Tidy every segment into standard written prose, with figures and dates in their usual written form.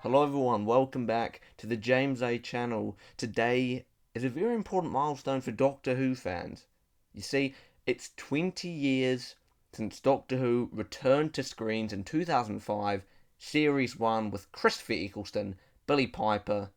Hello everyone, welcome back to the James A channel. Today is a very important milestone for Doctor Who fans. You see, it's 20 years since Doctor Who returned to screens in 2005, Series 1 with Christopher Eccleston, Billie Piper,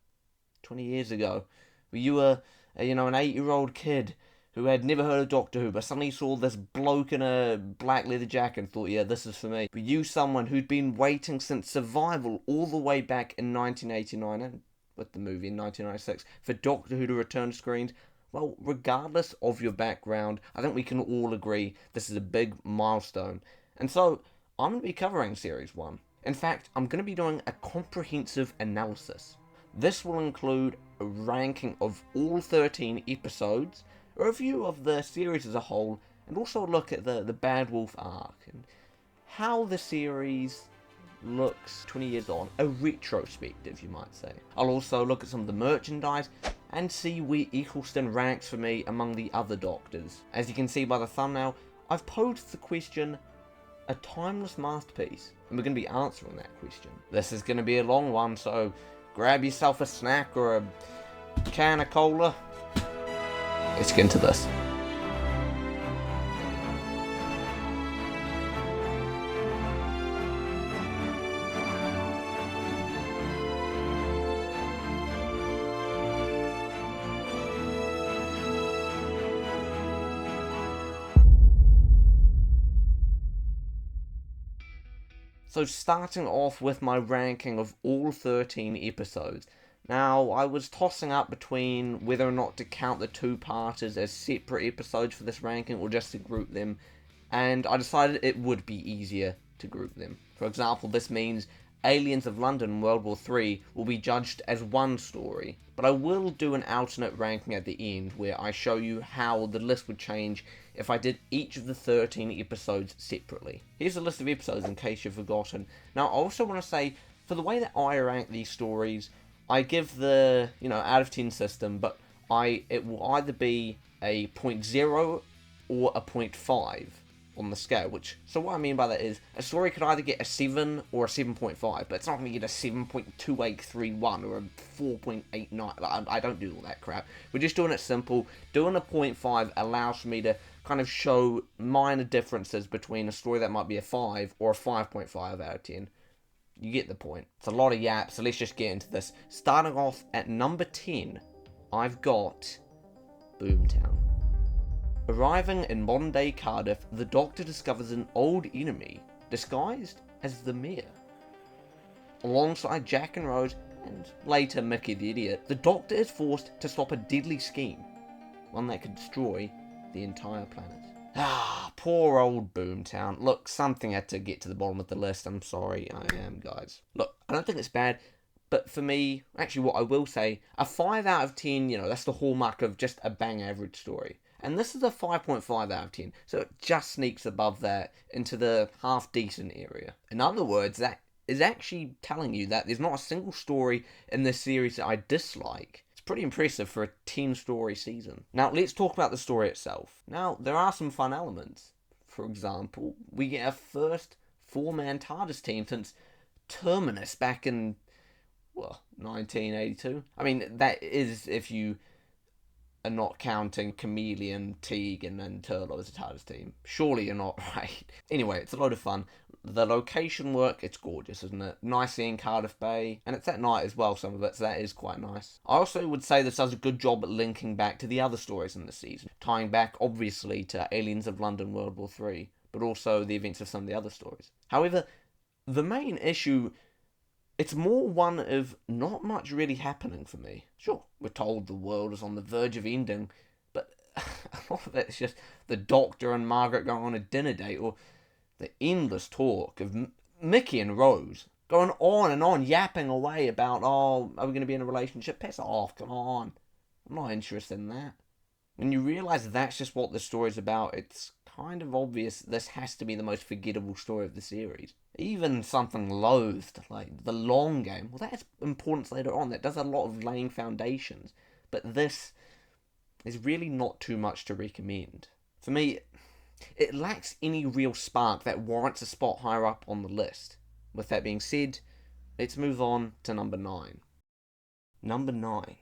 20 years ago. You were, an 8-year-old kid who had never heard of Doctor Who, but suddenly saw this bloke in a black leather jacket and thought, yeah, this is for me. But you, someone who'd been waiting since Survival all the way back in 1989, and with the movie in 1996, for Doctor Who to return to screens, well, regardless of your background, I think we can all agree this is a big milestone. And so, I'm going to be covering Series 1. In fact, I'm going to be doing a comprehensive analysis. This will include a ranking of all 13 episodes, a review of the series as a whole, and also a look at the Bad Wolf arc and how the series looks 20 years on, a retrospective you might say. I'll also look at some of the merchandise and see where Eccleston ranks for me among the other Doctors. As you can see by the thumbnail, I've posed the question, a timeless masterpiece, and we're going to be answering that question. This is going to be a long one, so grab yourself a snack or a can of cola. Let's get into this. So starting off with my ranking of all 13 episodes. Now, I was tossing up between whether or not to count the two-parters as separate episodes for this ranking or just to group them, and I decided it would be easier to group them. For example, this means Aliens of London World War III will be judged as one story, but I will do an alternate ranking at the end where I show you how the list would change if I did each of the 13 episodes separately. Here's a list of episodes in case you've forgotten. Now, I also want to say, for the way that I rank these stories, I give the, out of 10 system, but it will either be a 0.0 or a 0.5 on the scale, so what I mean by that is, a story could either get a 7 or a 7.5, but it's not going to get a 7.2831 or a 4.89, I don't do all that crap. We're just doing it simple. Doing a 0.5 allows for me to kind of show minor differences between a story that might be a 5 or a 5.5 out of 10. You get the point. It's a lot of yap, so let's just get into this. Starting off at number 10, I've got Boomtown. Arriving in modern-day Cardiff, the Doctor discovers an old enemy, disguised as the Mayor. Alongside Jack and Rose, and later Mickey the Idiot, the Doctor is forced to stop a deadly scheme, one that could destroy the entire planet. Poor old Boomtown. Look, something had to get to the bottom of the list. I'm sorry, I am, guys. Look, I don't think it's bad, but for me, actually what I will say, a 5 out of 10, that's the hallmark of just a bang average story. And this is a 5.5 out of 10, so it just sneaks above that into the half-decent area. In other words, that is actually telling you that there's not a single story in this series that I dislike. It's pretty impressive for a 10-story season. Now, let's talk about the story itself. Now, there are some fun elements. For example, we get our first 4-man TARDIS team since Terminus back in, 1982. I mean, that is if you are not counting Chameleon, Tegan, and Turlo as a TARDIS team. Surely you're not, right? Anyway, it's a lot of fun. The location work, it's gorgeous, isn't it? Nice in Cardiff Bay, and it's at night as well, some of it, so that is quite nice. I also would say this does a good job at linking back to the other stories in the season, tying back, obviously, to Aliens of London World War III, but also the events of some of the other stories. However, the main issue, it's more one of not much really happening for me. Sure, we're told the world is on the verge of ending, but a lot of it's just the Doctor and Margaret going on a dinner date, or the endless talk of Mickey and Rose going on and on, yapping away about, are we going to be in a relationship? Piss off, come on. I'm not interested in that. When you realise that's just what the story's about, it's kind of obvious this has to be the most forgettable story of the series. Even something loathed, like The Long Game, well, that has importance later on. That does a lot of laying foundations. But this is really not too much to recommend. For me, it lacks any real spark that warrants a spot higher up on the list. With that being said, Let's move on to number 9. Number 9.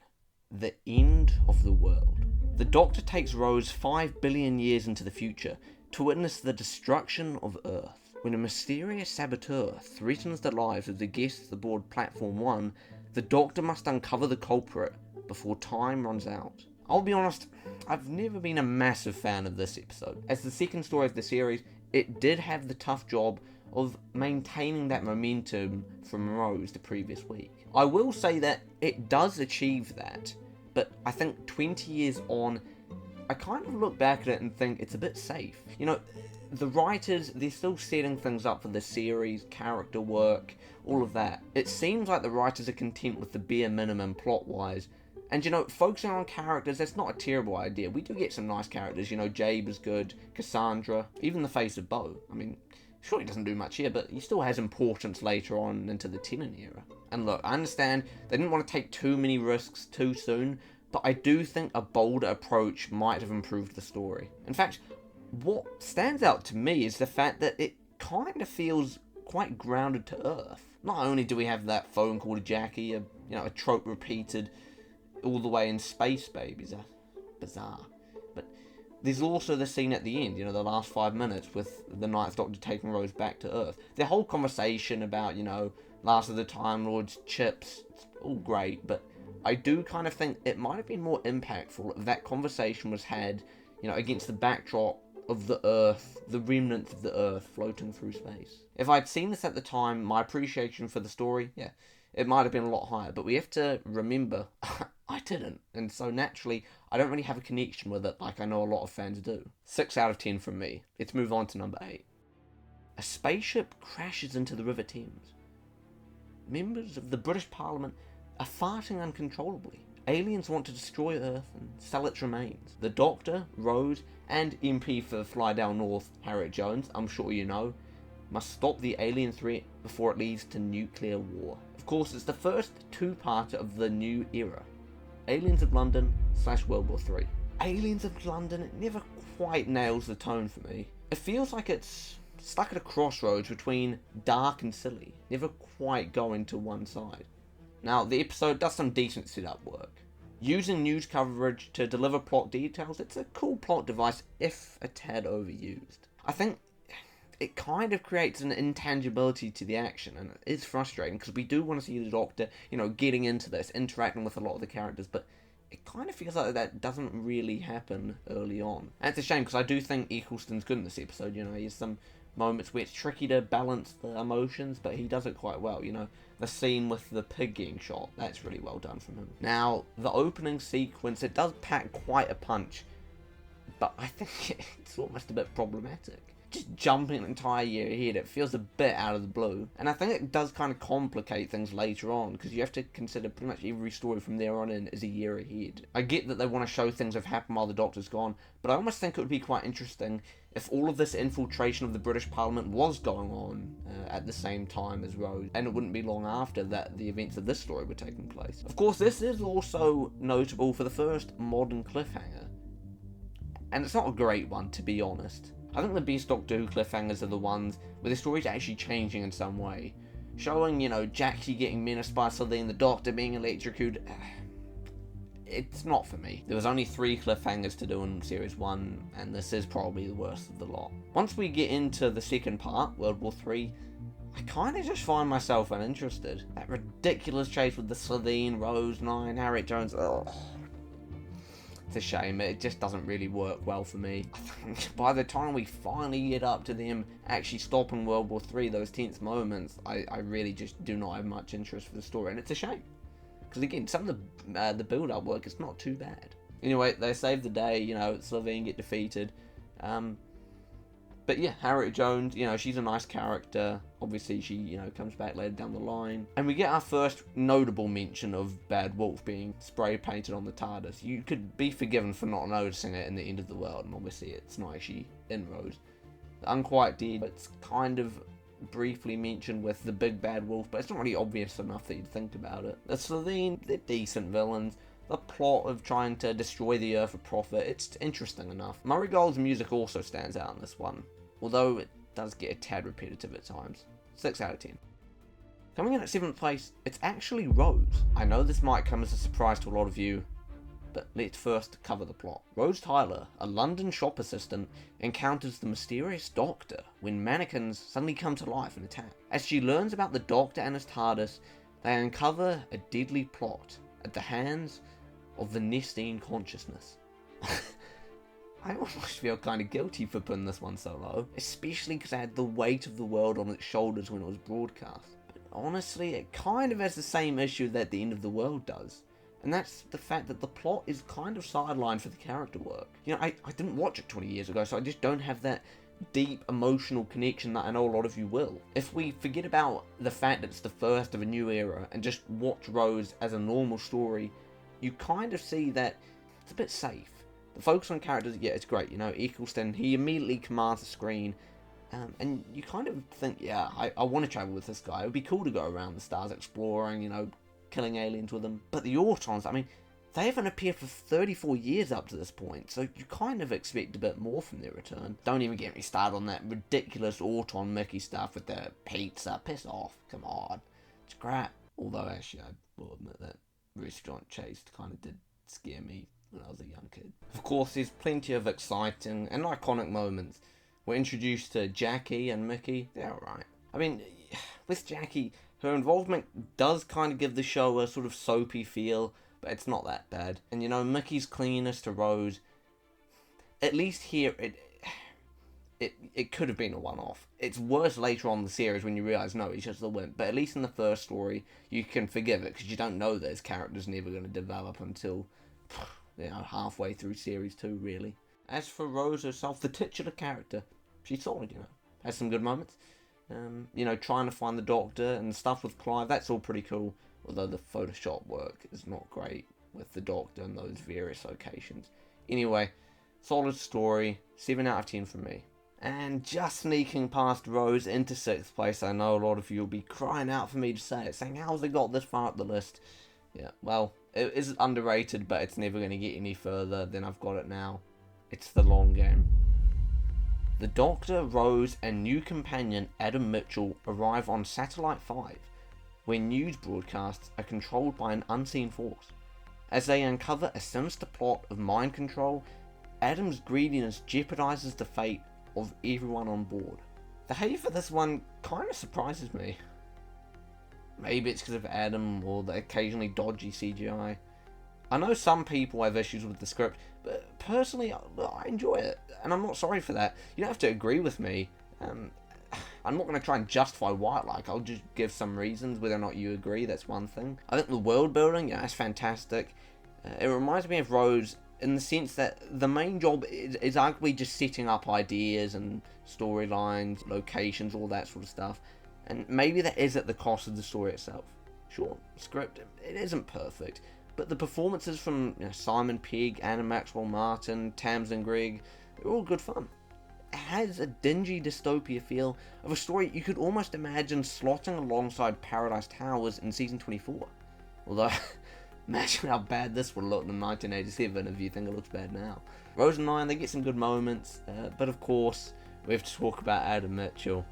The End of the World. The Doctor takes Rose 5 billion years into the future to witness the destruction of Earth. When a mysterious saboteur threatens the lives of the guests aboard Platform 1, the Doctor must uncover the culprit before time runs out. I'll be honest, I've never been a massive fan of this episode. As the second story of the series, it did have the tough job of maintaining that momentum from Rose the previous week. I will say that it does achieve that, but I think 20 years on, I kind of look back at it and think it's a bit safe. You know, the writers, they're still setting things up for the series, character work, all of that. It seems like the writers are content with the bare minimum plot-wise. And, you know, focusing on characters, that's not a terrible idea. We do get some nice characters, you know, Jabe is good, Cassandra, even the face of Bo. I mean, sure, he doesn't do much here, but he still has importance later on into the Tennant era. And look, I understand they didn't want to take too many risks too soon, but I do think a bolder approach might have improved the story. In fact, what stands out to me is the fact that it kind of feels quite grounded to Earth. Not only do we have that phone call to Jackie, a trope repeated all the way in Space Babies, bizarre. But there's also the scene at the end, you know, the last 5 minutes with the Ninth Doctor taking Rose back to Earth. The whole conversation about, you know, Last of the Time Lords, chips, it's all great, but I do kind of think it might have been more impactful if that conversation was had, you know, against the backdrop of the Earth, the remnants of the Earth floating through space. If I'd seen this at the time, my appreciation for the story, yeah, it might have been a lot higher, but we have to remember, I didn't, and so naturally, I don't really have a connection with it like I know a lot of fans do. 6 out of 10 from me. Let's move on to number 8. A spaceship crashes into the River Thames. Members of the British Parliament are farting uncontrollably. Aliens want to destroy Earth and sell its remains. The Doctor, Rose, and MP for Flydale North, Harriet Jones, I'm sure you know, must stop the alien threat before it leads to nuclear war. Of course, it's the first two-parter of the new era. Aliens of London / World War III. Aliens of London, it never quite nails the tone for me. It feels like it's stuck at a crossroads between dark and silly, never quite going to one side. Now, the episode does some decent setup work. Using news coverage to deliver plot details, it's a cool plot device if a tad overused. I think it kind of creates an intangibility to the action, and it is frustrating because we do want to see the Doctor, you know, getting into this, interacting with a lot of the characters, but it kind of feels like that doesn't really happen early on. And it's a shame because I do think Eccleston's good in this episode, you know, he has some moments where it's tricky to balance the emotions, but he does it quite well, you know. The scene with the pig getting shot, that's really well done from him. Now, the opening sequence, it does pack quite a punch, but I think it's almost a bit problematic. Just jumping an entire year ahead, it feels a bit out of the blue. And I think it does kind of complicate things later on, because you have to consider pretty much every story from there on in is a year ahead. I get that they want to show things have happened while the Doctor's gone, but I almost think it would be quite interesting if all of this infiltration of the British Parliament was going on at the same time as Rose, and it wouldn't be long after that the events of this story were taking place. Of course, this is also notable for the first modern cliffhanger, and it's not a great one, to be honest. I think the best Doctor Who cliffhangers are the ones where the story's actually changing in some way. Showing, you know, Jackie getting menaced by Celine, the Doctor being electrocuted. It's not for me. There was only 3 cliffhangers to do in Series 1, and this is probably the worst of the lot. Once we get into the second part, World War III, I kind of just find myself uninterested. That ridiculous chase with the Celine, Rose, 9, Harriet Jones, ugh. It's a shame, it just doesn't really work well for me. I think by the time we finally get up to them actually stopping World War III, those tense moments, I really just do not have much interest for the story, and it's a shame. Because again, some of the build-up work is not too bad. Anyway, they save the day, you know, Slovene get defeated. But yeah, Harriet Jones, you know, she's a nice character. Obviously, she, you know, comes back later down the line. And we get our first notable mention of Bad Wolf being spray painted on the TARDIS. You could be forgiven for not noticing it in the End of the World, and obviously it's not actually in Rose. The Unquiet Dead, it's kind of briefly mentioned with the Big Bad Wolf, but it's not really obvious enough that you'd think about it. The Slovene, they're decent villains. The plot of trying to destroy the Earth for profit, it's interesting enough. Murray Gold's music also stands out in this one, although it does get a tad repetitive at times. 6 out of 10. Coming in at 7th place, it's actually Rose. I know this might come as a surprise to a lot of you, but let's first cover the plot. Rose Tyler, a London shop assistant, encounters the mysterious Doctor when mannequins suddenly come to life and attack. As she learns about the Doctor and his TARDIS, they uncover a deadly plot at the hands of the Nestine consciousness. I almost feel kind of guilty for putting this one so low, especially because I had the weight of the world on its shoulders when it was broadcast. But honestly, it kind of has the same issue that The End of the World does. And that's the fact that the plot is kind of sidelined for the character work. You know, I didn't watch it 20 years ago, so I just don't have that deep emotional connection that I know a lot of you will. If we forget about the fact that it's the first of a new era and just watch Rose as a normal story, you kind of see that it's a bit safe. The focus on characters, yeah, it's great. You know, Eccleston, he immediately commands the screen. And you kind of think, yeah, I want to travel with this guy. It would be cool to go around the stars exploring, you know, killing aliens with them. But the Autons, I mean, they haven't appeared for 34 years up to this point, so you kind of expect a bit more from their return. Don't even get me started on that ridiculous Auton Mickey stuff with the pizza. Piss off, come on. It's crap. Although, actually, I will admit that Restaurant Chase kind of did scare me when I was a young kid. Of course, there's plenty of exciting and iconic moments. We're introduced to Jackie and Mickey. They're alright. I mean, with Jackie, her involvement does kind of give the show a sort of soapy feel, but it's not that bad. And you know, Mickey's cleanness to Rose, at least here, it could have been a one-off. It's worse later on in the series when you realise, no, he's just a wimp. But at least in the first story, you can forgive it, because you don't know that his character's never going to develop until, you know, halfway through series 2, really. As for Rose herself, the titular character, she's solid, you know. Has some good moments. You know, trying to find the Doctor and stuff with Clive, that's all pretty cool. Although the Photoshop work is not great with the Doctor in those various locations. Anyway, solid story, 7 out of 10 from me. And just sneaking past Rose into 6th place, I know a lot of you will be crying out for me to say it, saying, how's it got this far up the list? Yeah, well, it is underrated, but it's never going to get any further than I've got it now. It's The Long Game. The Doctor, Rose, and new companion Adam Mitchell arrive on Satellite 5, where news broadcasts are controlled by an unseen force. As they uncover a sinister plot of mind control, Adam's greediness jeopardizes the fate of everyone on board. The hate for this one kind of surprises me. Maybe it's because of Adam or the occasionally dodgy CGI. I know some people have issues with the script, but personally, I enjoy it, and I'm not sorry for that. You don't have to agree with me. I'm not going to try and justify why I like. I'll just give some reasons. Whether or not you agree, that's one thing. I think the world building, yeah, that's fantastic. It reminds me of Rose in the sense that the main job is arguably just setting up ideas and storylines, locations, all that sort of stuff. And maybe that is at the cost of the story itself. Sure, script, it isn't perfect. But the performances from Simon Pegg, Anna Maxwell Martin, Tamsin Greig, they're all good fun. It has a dingy dystopia feel of a story you could almost imagine slotting alongside Paradise Towers in season 24. Although, imagine how bad this would look in 1987 if you think it looks bad now. Rose and Ryan, they get some good moments, but of course, we have to talk about Adam Mitchell.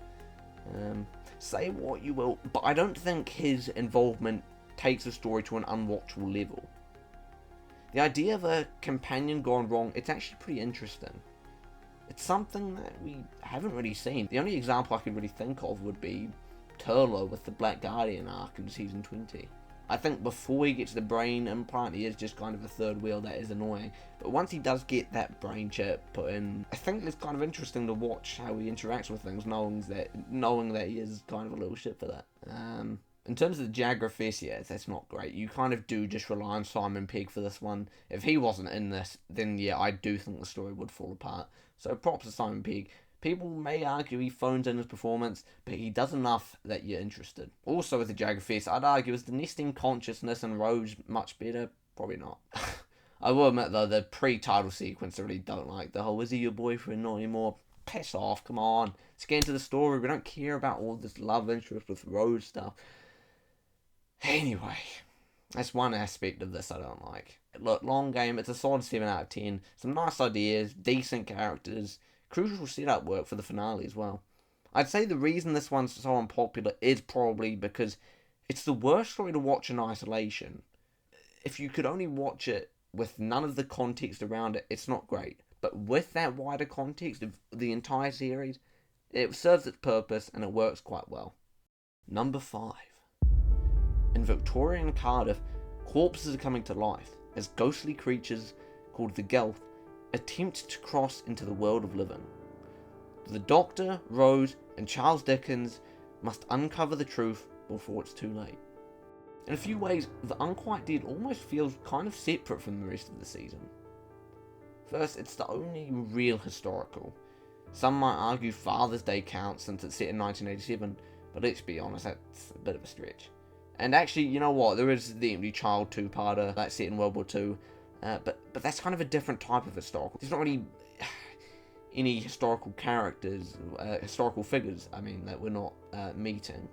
Say what you will, but I don't think his involvement takes the story to an unwatchable level. The idea of a companion gone wrong, it's actually pretty interesting. It's something that we haven't really seen. The only example I could really think of would be Turlo with the Black Guardian arc in season 20. I think before he gets the brain implant, he is just kind of a third wheel that is annoying. But once he does get that brain chip put in, I think it's kind of interesting to watch how he interacts with things, knowing that he is kind of a little shit for that. In terms of the Jagra Fest, yeah, that's not great. You kind of do just rely on Simon Pegg for this one. If he wasn't in this, then yeah, I do think the story would fall apart. So props to Simon Pegg. People may argue he phones in his performance, but he does enough that you're interested. Also with the Jagra Fest, I'd argue, is the nesting consciousness and Rose much better? Probably not. I will admit though, the pre-title sequence I really don't like. The whole, is he your boyfriend? Not anymore. Piss off, come on. Let's get into the story. We don't care about all this love interest with Rose stuff. Anyway, that's one aspect of this I don't like. Look, Long Game, it's a solid 7 out of 10. Some nice ideas, decent characters, crucial setup work for the finale as well. I'd say the reason this one's so unpopular is probably because it's the worst story to watch in isolation. If you could only watch it with none of the context around it, it's not great. But with that wider context of the entire series, it serves its purpose and it works quite well. Number 5. In Victorian Cardiff, corpses are coming to life as ghostly creatures called the Gelth attempt to cross into the world of living. The Doctor, Rose, and Charles Dickens must uncover the truth before it's too late. In a few ways, The Unquiet Dead almost feels kind of separate from the rest of the season. First, it's the only real historical. Some might argue Father's Day counts since it's set in 1987, but let's be honest, that's a bit of a stretch. And actually, you know what, there is the Empty Child two-parter that's set in World War II, but that's kind of a different type of historical. There's not really any historical characters, historical figures, that we're not meeting.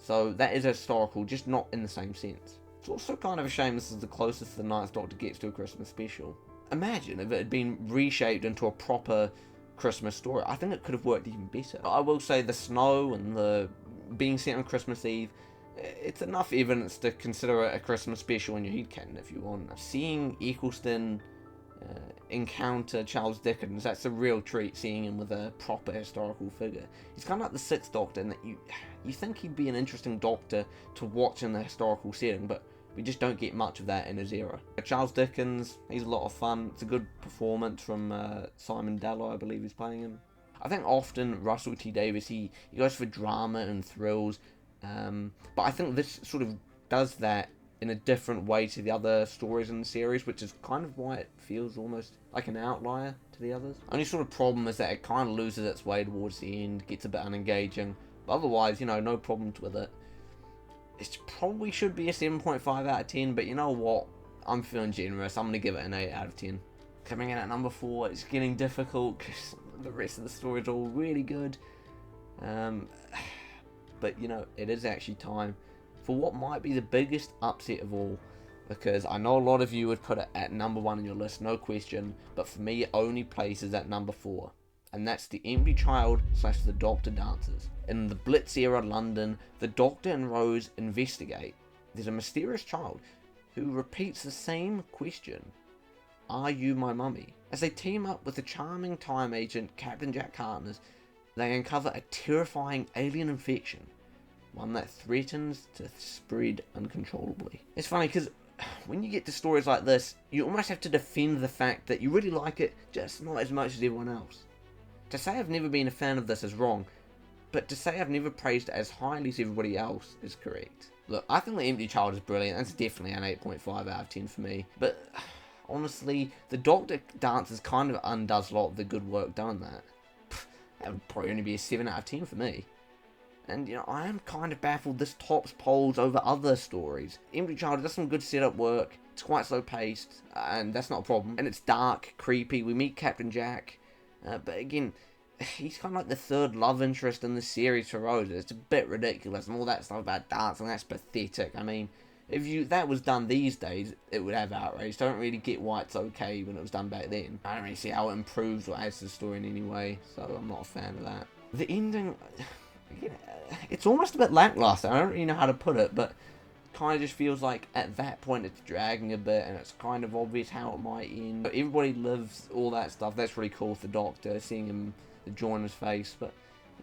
So that is historical, just not in the same sense. It's also kind of a shame this is the closest the Ninth Doctor gets to a Christmas special. Imagine if it had been reshaped into a proper Christmas story. I think it could have worked even better. I will say the snow and the being set on Christmas Eve, it's enough evidence to consider it a Christmas special in your headcanon if you want. Seeing Eccleston encounter Charles Dickens, that's a real treat, seeing him with a proper historical figure. He's kind of like the Sixth Doctor in that you think he'd be an interesting Doctor to watch in the historical setting, but we just don't get much of that in his era. Charles Dickens, he's a lot of fun. It's a good performance from Simon Dallow, I believe he's playing him. I think often Russell T Davies, he goes for drama and thrills, but I think this sort of does that in a different way to the other stories in the series, which is kind of why it feels almost like an outlier to the others. Only sort of problem is that it kind of loses its way towards the end, gets a bit unengaging, but otherwise, no problems with it. It probably should be a 7.5 out of 10, but you know what? I'm feeling generous. I'm going to give it an 8 out of 10. Coming in at number 4, it's getting difficult because the rest of the story is all really good. But, it is actually time for what might be the biggest upset of all, because I know a lot of you would put it at number 1 on your list, no question, but for me it only places at number 4. And that's The Empty Child / The Doctor Dances. In the Blitz era London, the Doctor and Rose investigate. There's a mysterious child who repeats the same question, "Are you my mummy?" As they team up with the charming time agent Captain Jack Harkness, they uncover a terrifying alien infection, one that threatens to spread uncontrollably. It's funny because when you get to stories like this, you almost have to defend the fact that you really like it, just not as much as everyone else. To say I've never been a fan of this is wrong, but to say I've never praised it as highly as everybody else is correct. Look, I think The Empty Child is brilliant. That's definitely an 8.5 out of 10 for me. But honestly, the Doctor Dances kind of undoes a lot of the good work done in that. That would probably only be a 7 out of 10 for me. And, I am kind of baffled this tops polls over other stories. Empty Child does some good setup work. It's quite slow paced, and that's not a problem. And it's dark, creepy. We meet Captain Jack. But again, he's kind of like the third love interest in the series for Rose. It's a bit ridiculous, and all that stuff about dancing, that's pathetic. If that was done these days, it would have outrage. I don't really get why it's okay when it was done back then. I don't really see how it improves or adds to the story in any way, so I'm not a fan of that. The ending, it's almost a bit lackluster. I don't really know how to put it, but kind of just feels like at that point it's dragging a bit, and it's kind of obvious how it might end. Everybody lives, all that stuff. That's really cool with the Doctor, seeing him, the joy in his face. But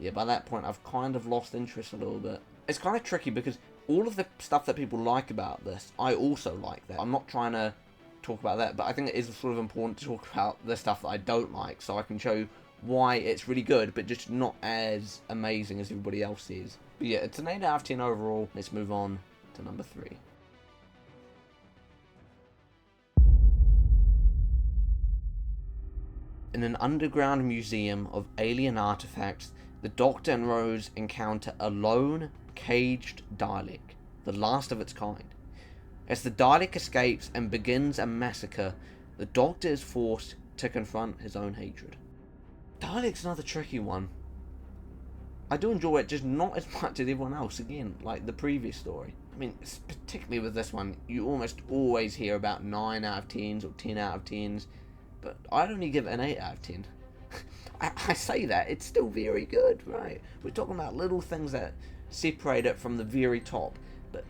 yeah, by that point I've kind of lost interest a little bit. It's kind of tricky because all of the stuff that people like about this, I also like that. I'm not trying to talk about that, but I think it is sort of important to talk about the stuff that I don't like, so I can show you why it's really good, but just not as amazing as everybody else is. But yeah, it's an 8 out of 10 overall. Let's move on to number 3. In an underground museum of alien artifacts, the Doctor and Rose encounter a lone, caged Dalek, the last of its kind. As the Dalek escapes and begins a massacre, the Doctor is forced to confront his own hatred. Dalek's another tricky one. I do enjoy it, just not as much as everyone else, again, like the previous story. Particularly with this one, you almost always hear about 9 out of 10s or 10 out of 10s, but I'd only give it an 8 out of 10. I say that, it's still very good, right? We're talking about little things that separate it from the very top. But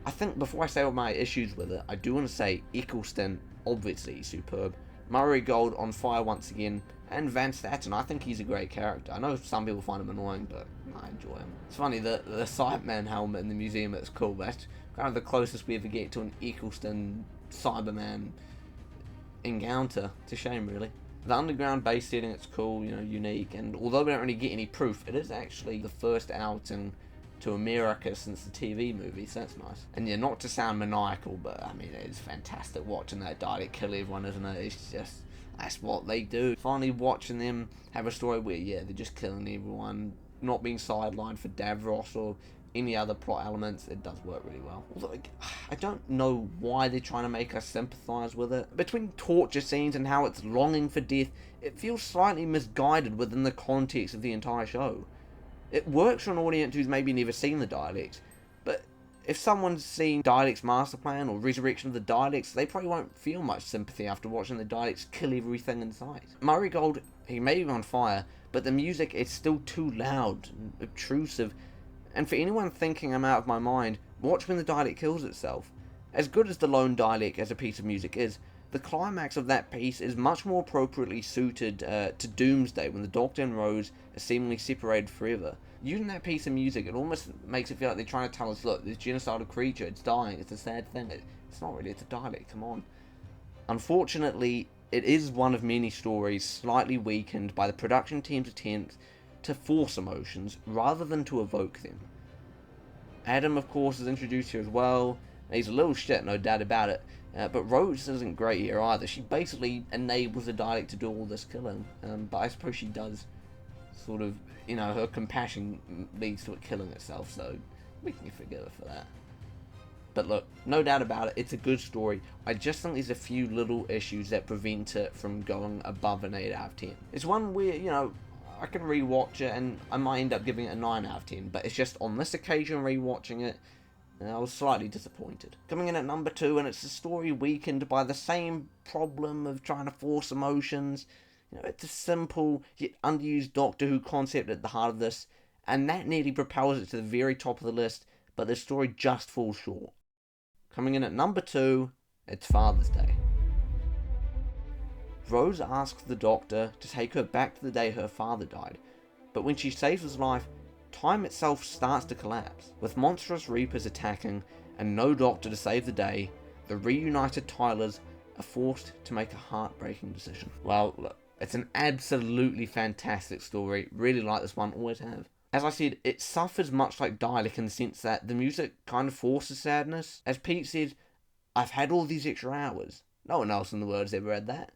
I think before I say all my issues with it, I do want to say Eccleston, obviously superb. Murray Gold on fire once again. And Van Statten, I think he's a great character. I know some people find him annoying, but I enjoy him. It's funny, the Cyberman helmet in the museum, it's cool. That's kind of the closest we ever get to an Eccleston Cyberman encounter. It's a shame, really. The underground base setting, it's cool, unique, and although we don't really get any proof, it is actually the first outing to America since the TV movie, so that's nice. And yeah, not to sound maniacal, but I mean, it is fantastic watching that Dalek kill everyone, isn't it? It's just, that's what they do. Finally watching them have a story where, yeah, they're just killing everyone, not being sidelined for Davros or any other plot elements, it does work really well. Although, I don't know why they're trying to make us sympathise with it. Between torture scenes and how it's longing for death, it feels slightly misguided within the context of the entire show. It works for an audience who's maybe never seen the Daleks, but if someone's seen Daleks' Master Plan or Resurrection of the Daleks, they probably won't feel much sympathy after watching the Daleks kill everything in sight. Murray Gold, he may be on fire, but the music is still too loud and obtrusive. And for anyone thinking I'm out of my mind, watch when the Dalek kills itself. As good as the lone Dalek as a piece of music is, the climax of that piece is much more appropriately suited to Doomsday, when the Doctor and Rose are seemingly separated forever. Using that piece of music, it almost makes it feel like they're trying to tell us, look, this genocidal creature, it's dying, it's a sad thing. It's not really, it's a Dalek, come on. Unfortunately, it is one of many stories slightly weakened by the production team's attempts to force emotions rather than to evoke them. Adam, of course, is introduced here as well. He's a little shit, no doubt about it, but Rose isn't great here either. She basically enables the Dalek to do all this killing, but I suppose she does sort of, her compassion leads to it killing itself, so we can forgive her for that. But look, no doubt about it, it's a good story. I just think there's a few little issues that prevent it from going above an 8 out of 10. It's one where, I can rewatch it and I might end up giving it a 9 out of 10, but it's just on this occasion rewatching it, I was slightly disappointed. Coming in at number 2, and it's a story weakened by the same problem of trying to force emotions. It's a simple yet underused Doctor Who concept at the heart of this, and that nearly propels it to the very top of the list, but the story just falls short. Coming in at number 2, it's Father's Day. Rose asks the Doctor to take her back to the day her father died, but when she saves his life, time itself starts to collapse. With monstrous Reapers attacking and no Doctor to save the day, the reunited Tylers are forced to make a heartbreaking decision. Well, look, it's an absolutely fantastic story. Really like this one, always have. As I said, it suffers much like Dalek in the sense that the music kind of forces sadness. As Pete said, I've had all these extra hours. No one else in the world's ever had that.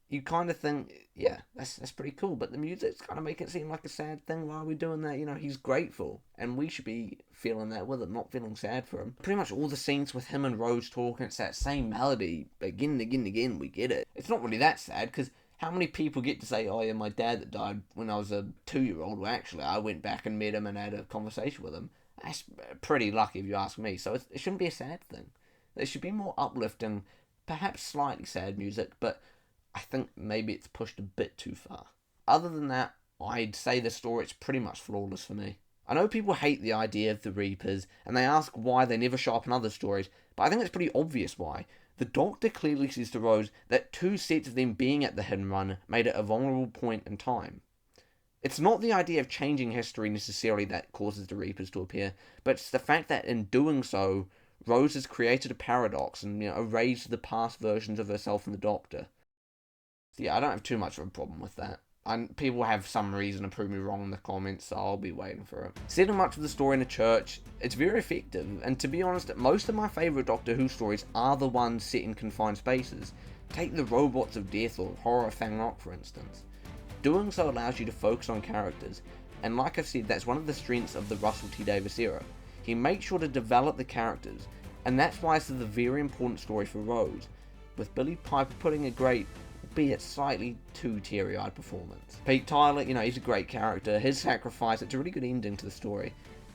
You kind of think, yeah, that's pretty cool, but the music's kind of making it seem like a sad thing. Why are we doing that? He's grateful, and we should be feeling that with him, not feeling sad for him. Pretty much all the scenes with him and Rose talking, it's that same melody, again and again and again, we get it. It's not really that sad, because how many people get to say, oh yeah, my dad that died when I was a 2-year-old, well actually, I went back and met him and had a conversation with him. That's pretty lucky if you ask me, so it shouldn't be a sad thing. There should be more uplifting, perhaps slightly sad music, but I think maybe it's pushed a bit too far. Other than that, I'd say the story's pretty much flawless for me. I know people hate the idea of the Reapers, and they ask why they never show up in other stories, but I think it's pretty obvious why. The Doctor clearly says to Rose that 2 sets of them being at the Hidden Run made it a vulnerable point in time. It's not the idea of changing history necessarily that causes the Reapers to appear, but it's the fact that in doing so, Rose has created a paradox and erased the past versions of herself and the Doctor. Yeah, I don't have too much of a problem with that. People have some reason to prove me wrong in the comments, so I'll be waiting for it. Setting much of the story in a church, it's very effective, and to be honest, most of my favourite Doctor Who stories are the ones set in confined spaces. Take the Robots of Death or Horror of Fang Rock, for instance. Doing so allows you to focus on characters, and like I said, that's one of the strengths of the Russell T Davies era. He makes sure to develop the characters, and that's why this is a very important story for Rose, with Billie Piper putting a great, be it slightly too teary-eyed performance. Pete Tyler, he's a great character. His sacrifice, it's a really good ending to the story.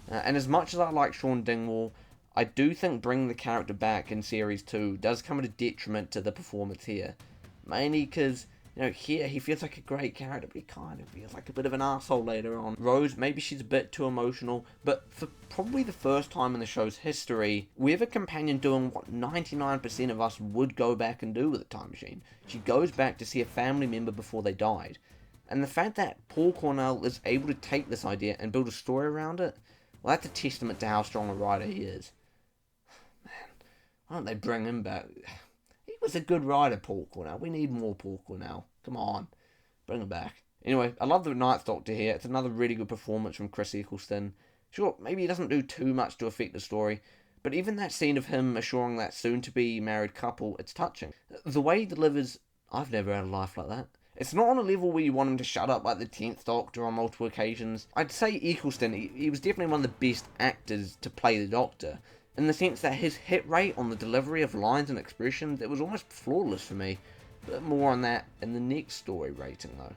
And as much as I like Sean Dingwall, I do think bringing the character back in Series 2 does come at a detriment to the performance here. Mainly because Here he feels like a great character, but he kind of feels like a bit of an asshole later on. Rose, maybe she's a bit too emotional, but for probably the first time in the show's history, we have a companion doing what 99% of us would go back and do with a time machine. She goes back to see a family member before they died. And the fact that Paul Cornell is able to take this idea and build a story around it, well, that's a testament to how strong a writer he is. Man, why don't they bring him back? He was a good writer, Paul Cornell. We need more Paul Cornell. Come on, bring him back. Anyway, I love the Ninth Doctor here. It's another really good performance from Chris Eccleston. Sure, maybe he doesn't do too much to affect the story, but even that scene of him assuring that soon-to-be married couple, it's touching. The way he delivers, I've never had a life like that. It's not on a level where you want him to shut up like the 10th Doctor on multiple occasions. I'd say Eccleston, he was definitely one of the best actors to play the Doctor, in the sense that his hit rate on the delivery of lines and expressions, it was almost flawless for me. But more on that in the next story rating though.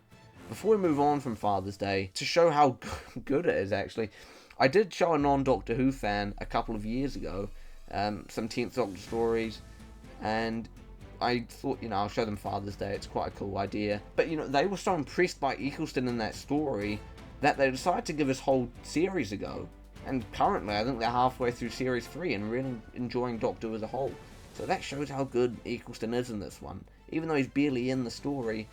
Before we move on from Father's Day, to show how good it is actually, I did show a non-Doctor Who fan a couple of years ago some 10th Doctor stories, and I thought, I'll show them Father's Day, it's quite a cool idea. But, they were so impressed by Eccleston in that story that they decided to give his whole series a go. And currently, I think they're halfway through Series 3 and really enjoying Doctor Who as a whole. So that shows how good Eccleston is in this one. Even though he's barely in the story,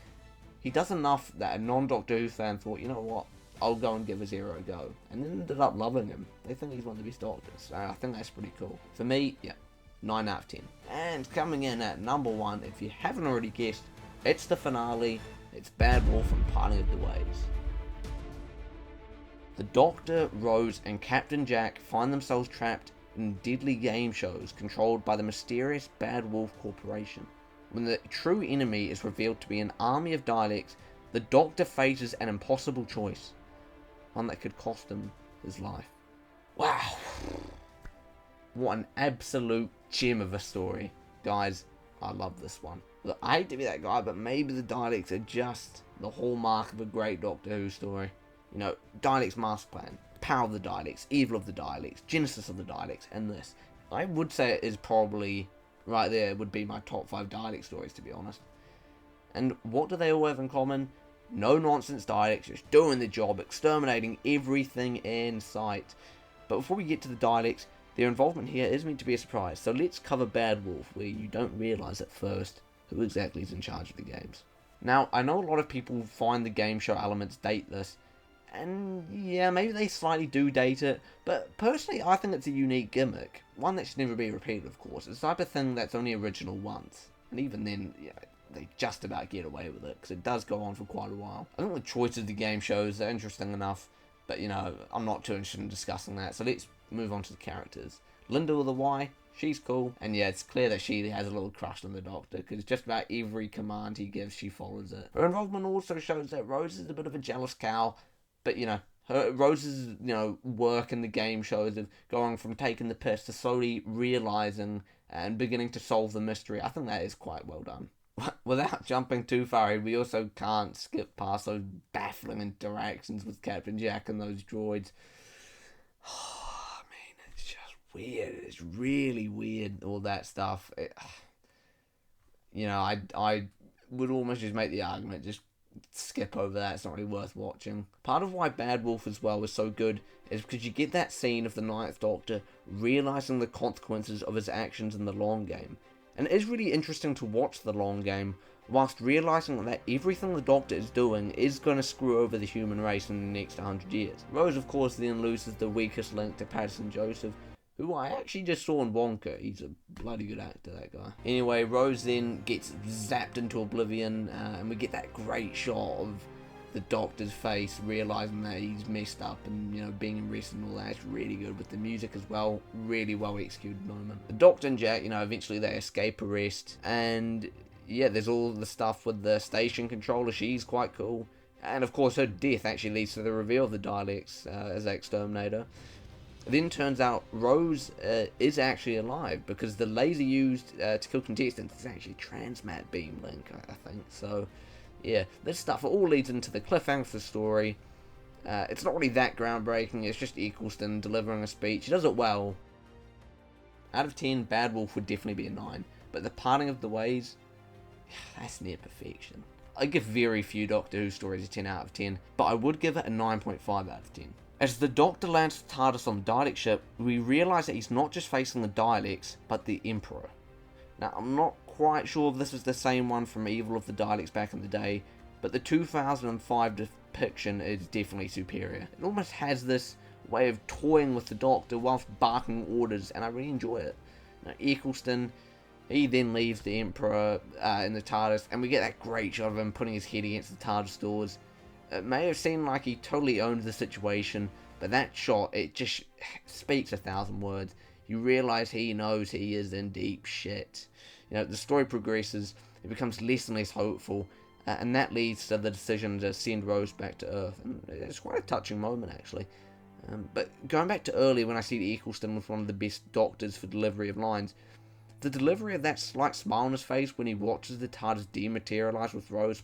he does enough that a non-Doctor Who fan thought, you know what, I'll go and give a Zero a go. And then ended up loving him. They think he's one of the best Doctors. So I think that's pretty cool. For me, yeah, 9 out of 10. And coming in at number 1, if you haven't already guessed, it's the finale. It's Bad Wolf and Parting of the Ways. The Doctor, Rose, and Captain Jack find themselves trapped in deadly game shows controlled by the mysterious Bad Wolf Corporation. When the true enemy is revealed to be an army of Daleks, the Doctor faces an impossible choice. One that could cost him his life. Wow. What an absolute gem of a story. Guys, I love this one. Look, I hate to be that guy, but maybe the Daleks are just the hallmark of a great Doctor Who story. Daleks Master Plan, Power of the Daleks, Evil of the Daleks, Genesis of the Daleks, and this. I would say it is probably, right there, would be my top 5 Dalek stories, to be honest. And what do they all have in common? No-nonsense Daleks, just doing the job, exterminating everything in sight. But before we get to the Daleks, their involvement here is meant to be a surprise, so let's cover Bad Wolf, where you don't realise at first who exactly is in charge of the games. Now, I know a lot of people find the game show elements date this, and yeah, maybe they slightly do date it, but personally I think it's a unique gimmick. One that should never be repeated, of course. It's the type of thing that's only original once. And even then, they just about get away with it, because it does go on for quite a while. I think the choices of the game shows are interesting enough, but I'm not too interested in discussing that, so let's move on to the characters. Linda with a Y, she's cool, and yeah, it's clear that she has a little crush on the Doctor, because just about every command he gives, she follows it. Her involvement also shows that Rose is a bit of a jealous cow, but Rose's work in the game shows of going from taking the piss to slowly realising and beginning to solve the mystery. I think that is quite well done. Without jumping too far, we also can't skip past those baffling interactions with Captain Jack and those droids. Oh, man, it's just weird. It's really weird, all that stuff. I would almost just make the argument, just skip over that. It's not really worth watching. Part of why Bad Wolf as well is so good is because you get that scene of the Ninth Doctor realising the consequences of his actions in the long game. And it is really interesting to watch the long game whilst realising that everything the Doctor is doing is going to screw over the human race in the next 100 years. Rose, of course, then loses the weakest link to Patterson Joseph, who I actually just saw in Wonka. He's a bloody good actor, that guy. Anyway, Rose then gets zapped into oblivion, and we get that great shot of the Doctor's face, realising that he's messed up and, being arrested and all that. It's really good with the music as well. Really well executed moment. The Doctor and Jack, eventually they escape arrest, and yeah, there's all the stuff with the station controller. She's quite cool. And of course, her death actually leads to the reveal of the Daleks as an exterminator. It then turns out Rose is actually alive, because the laser used to kill contestants is actually a transmat beam link, I think. So, yeah, this stuff all leads into the cliffhanger for the story. It's not really that groundbreaking, it's just Eccleston delivering a speech. He does it well. Out of 10, Bad Wolf would definitely be a 9. But The Parting of the Ways, that's near perfection. I give very few Doctor Who stories a 10 out of 10, but I would give it a 9.5 out of 10. As the Doctor lands the TARDIS on the Dalek ship, we realise that he's not just facing the Daleks, but the Emperor. Now, I'm not quite sure if this is the same one from Evil of the Daleks back in the day, but the 2005 depiction is definitely superior. It almost has this way of toying with the Doctor whilst barking orders, and I really enjoy it. Now, Eccleston, he then leaves the Emperor in the TARDIS, and we get that great shot of him putting his head against the TARDIS doors. It may have seemed like he totally owned the situation, but that shot, it just speaks 1,000 words. You realise he knows he is in deep shit. You know, the story progresses, it becomes less and less hopeful, and that leads to the decision to send Rose back to Earth. And it's quite a touching moment, actually. But going back to earlier when I said Eccleston was one of the best Doctors for delivery of lines, the delivery of that slight smile on his face when he watches the TARDIS dematerialise with Rose,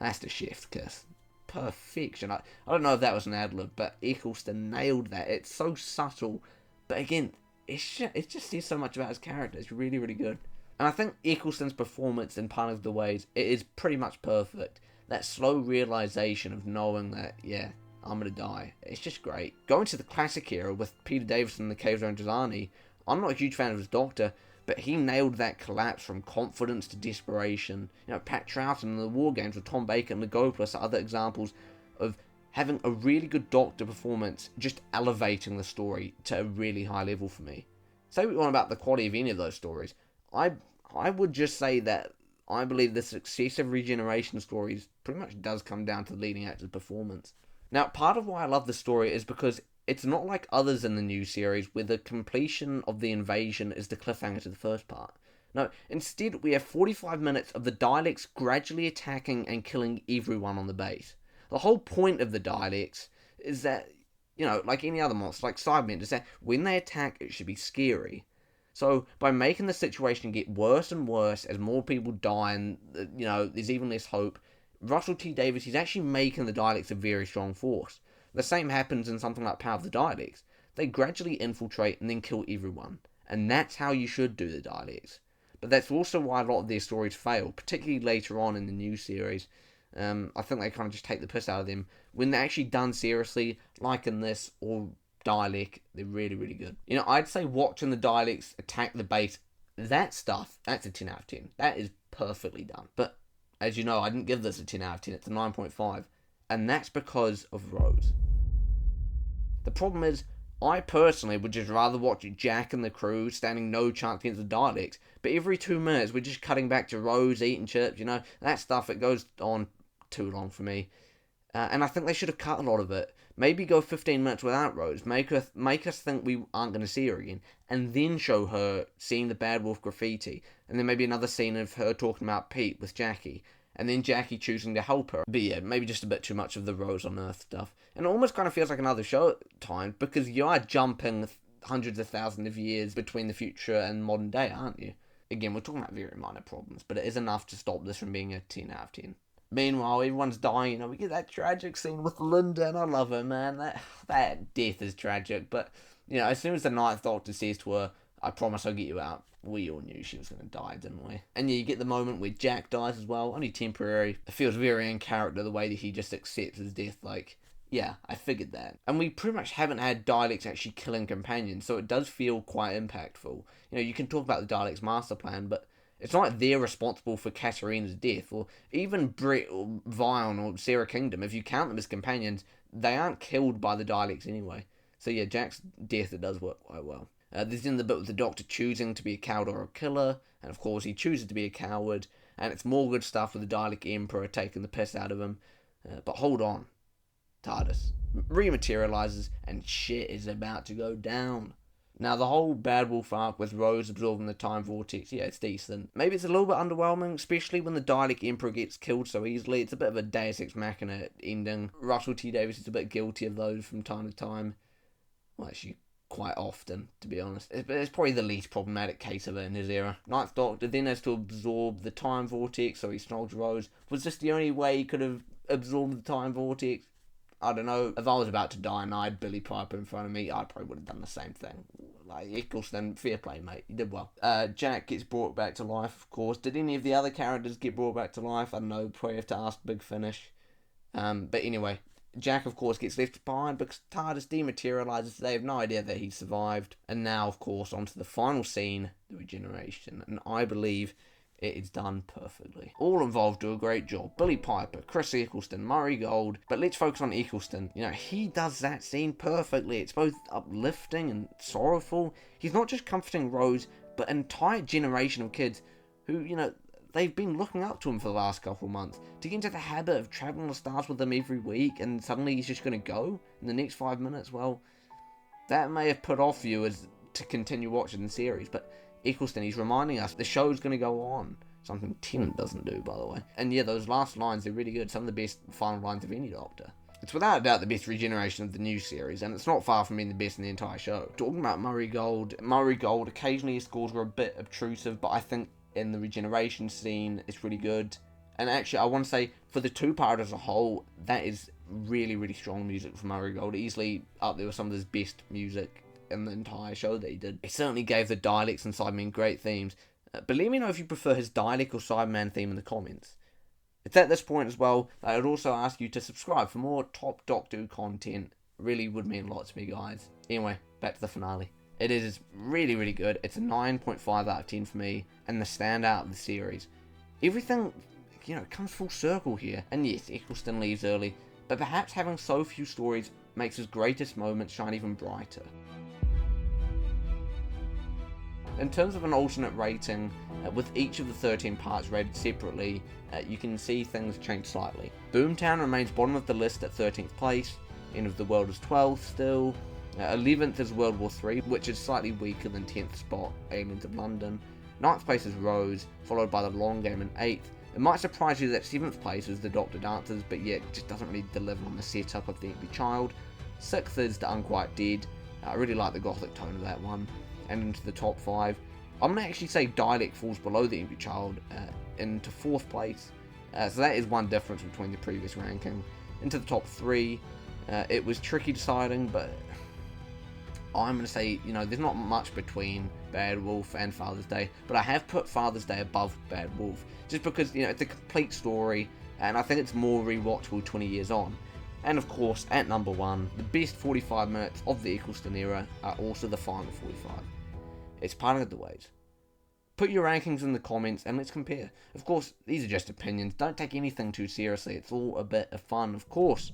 that's the chef's kiss. Perfection. I don't know if that was an ad-lib, but Eccleston nailed that. It's so subtle, but again, it just says so much about his character. It's really, really good. And I think Eccleston's performance in Part of the Ways, it is pretty much perfect. That slow realisation of knowing that, yeah, I'm gonna die. It's just great. Going to the classic era with Peter Davison and the Caves Around Jazani, I'm not a huge fan of his Doctor, but he nailed that collapse from confidence to desperation. You know, Pat Troughton in the War Games with Tom Baker and Legopoulos are other examples of having a really good Doctor performance, just elevating the story to a really high level for me. Say what you want about the quality of any of those stories, I would just say that I believe the success of Regeneration stories pretty much does come down to the leading actor's performance. Now, part of why I love the story is because it's not like others in the new series where the completion of the invasion is the cliffhanger to the first part. No, instead we have 45 minutes of the Daleks gradually attacking and killing everyone on the base. The whole point of the Daleks is that, you know, like any other monster, like Cybermen, is that when they attack it should be scary. So by making the situation get worse and worse as more people die and, you know, there's even less hope, Russell T Davies, he's actually making the Daleks a very strong force. The same happens in something like Power of the Daleks. They gradually infiltrate and then kill everyone. And that's how you should do the Daleks. But that's also why a lot of their stories fail, particularly later on in the new series. I think they kind of just take the piss out of them. When they're actually done seriously, like in this or Dalek, they're really, really good. You know, I'd say watching the Daleks attack the base, that stuff, that's a 10 out of 10. That is perfectly done. But as you know, I didn't give this a 10 out of 10, it's a 9.5. And that's because of Rose. The problem is, I personally would just rather watch Jack and the crew standing no chance against the Daleks, but every 2 minutes we're just cutting back to Rose eating chips, you know, that stuff, it goes on too long for me. And I think they should have cut a lot of it. Maybe go 15 minutes without Rose, make us think we aren't going to see her again, and then show her seeing the Bad Wolf graffiti, and then maybe another scene of her talking about Pete with Jackie, and then Jackie choosing to help her. But yeah, maybe just a bit too much of the Rose on Earth stuff. And it almost kind of feels like another show at times, because you are jumping hundreds of thousands of years between the future and modern day, aren't you? Again, we're talking about very minor problems, but it is enough to stop this from being a 10 out of 10. Meanwhile, everyone's dying, you know, we get that tragic scene with Linda, and I love her, man. That death is tragic, but, you know, as soon as the Ninth Doctor says to her, I promise I'll get you out, we all knew she was going to die, didn't we? And yeah, you get the moment where Jack dies as well, only temporary. It feels very in character, the way that he just accepts his death, like, yeah, I figured that. And we pretty much haven't had Daleks actually killing companions, so it does feel quite impactful. You know, you can talk about the Daleks' master plan, but it's not like they're responsible for Katarina's death, or even Brett or Vion or Sarah Kingdom. If you count them as companions, they aren't killed by the Daleks anyway. So yeah, Jack's death, it does work quite well. There's in the bit with the Doctor choosing to be a coward or a killer, and of course he chooses to be a coward, and it's more good stuff with the Dalek Emperor taking the piss out of him. But hold on, TARDIS rematerializes, and shit is about to go down. Now, the whole Bad Wolf arc with Rose absorbing the time vortex, yeah, it's decent. Maybe it's a little bit underwhelming, especially when the Dalek Emperor gets killed so easily. It's a bit of a Deus Ex Machina ending. Russell T Davies is a bit guilty of those from time to time. Well, actually, quite often, to be honest. It's probably the least problematic case of it in his era. Ninth Doctor then has to absorb the time vortex, so he snogs Rose. Was this the only way he could have absorbed the time vortex? I don't know. If I was about to die and I had Billie Piper in front of me, I probably would have done the same thing. like, Eccleston, fair play, mate. You did well. Jack gets brought back to life, of course. Did any of the other characters get brought back to life? I don't know, probably have to ask Big Finish. But anyway, Jack, of course, gets left behind because TARDIS dematerializes. They have no idea that he survived. And now, of course, onto the final scene, the regeneration. And I believe it is done perfectly. All involved do a great job. Billie Piper, Chris Eccleston, Murray Gold. But let's focus on Eccleston. You know, he does that scene perfectly. It's both uplifting and sorrowful. He's not just comforting Rose, but an entire generation of kids who, you know, they've been looking up to him for the last couple of months. To get into the habit of travelling the stars with them every week, and suddenly he's just going to go in the next 5 minutes, well, that may have put off viewers to continue watching the series, but Eccleston, he's reminding us the show's going to go on. Something Tennant doesn't do, by the way. And yeah, those last lines, they're really good. Some of the best final lines of any Doctor. It's without a doubt the best regeneration of the new series, and it's not far from being the best in the entire show. Talking about Murray Gold, occasionally his scores were a bit obtrusive, but I think in the regeneration scene, it's really good. And actually, I want to say, for the two-part as a whole, that is really, really strong music from Murray Gold. Easily up there with some of his best music in the entire show that he did. He certainly gave the Daleks and Cybermen great themes. But let me know if you prefer his Dalek or Cyberman theme in the comments. It's at this point as well that I would also ask you to subscribe for more top Doctor Who content. Really would mean a lot to me, guys. Anyway, back to the finale. It is really, really good. It's a 9.5 out of 10 for me, and the standout of the series. Everything, you know, comes full circle here. And yes, Eccleston leaves early, but perhaps having so few stories makes his greatest moments shine even brighter. In terms of an alternate rating, with each of the 13 parts rated separately, you can see things change slightly. Boomtown remains bottom of the list at 13th place, End of the World is 12th still, 11th is World War III, which is slightly weaker than 10th spot, Aliens of London. 9th place is Rose, followed by The Long Game in 8th. It might surprise you that 7th place is The Doctor Dances, but yet just doesn't really deliver on the setup of The Empty Child. 6th is The Unquite Dead. I really like the gothic tone of that one. And into the top 5. I'm going to actually say Dalek falls below The Empty Child into 4th place. So that is one difference between the previous ranking. Into the top 3, it was tricky deciding, but I'm going to say, you know, there's not much between Bad Wolf and Father's Day, but I have put Father's Day above Bad Wolf, just because, you know, it's a complete story, and I think it's more rewatchable 20 years on. And of course, at number 1, the best 45 minutes of the Eccleston era are also the final 45. It's parting of the ways. Put your rankings in the comments and let's compare. Of course, these are just opinions. Don't take anything too seriously. It's all a bit of fun, of course.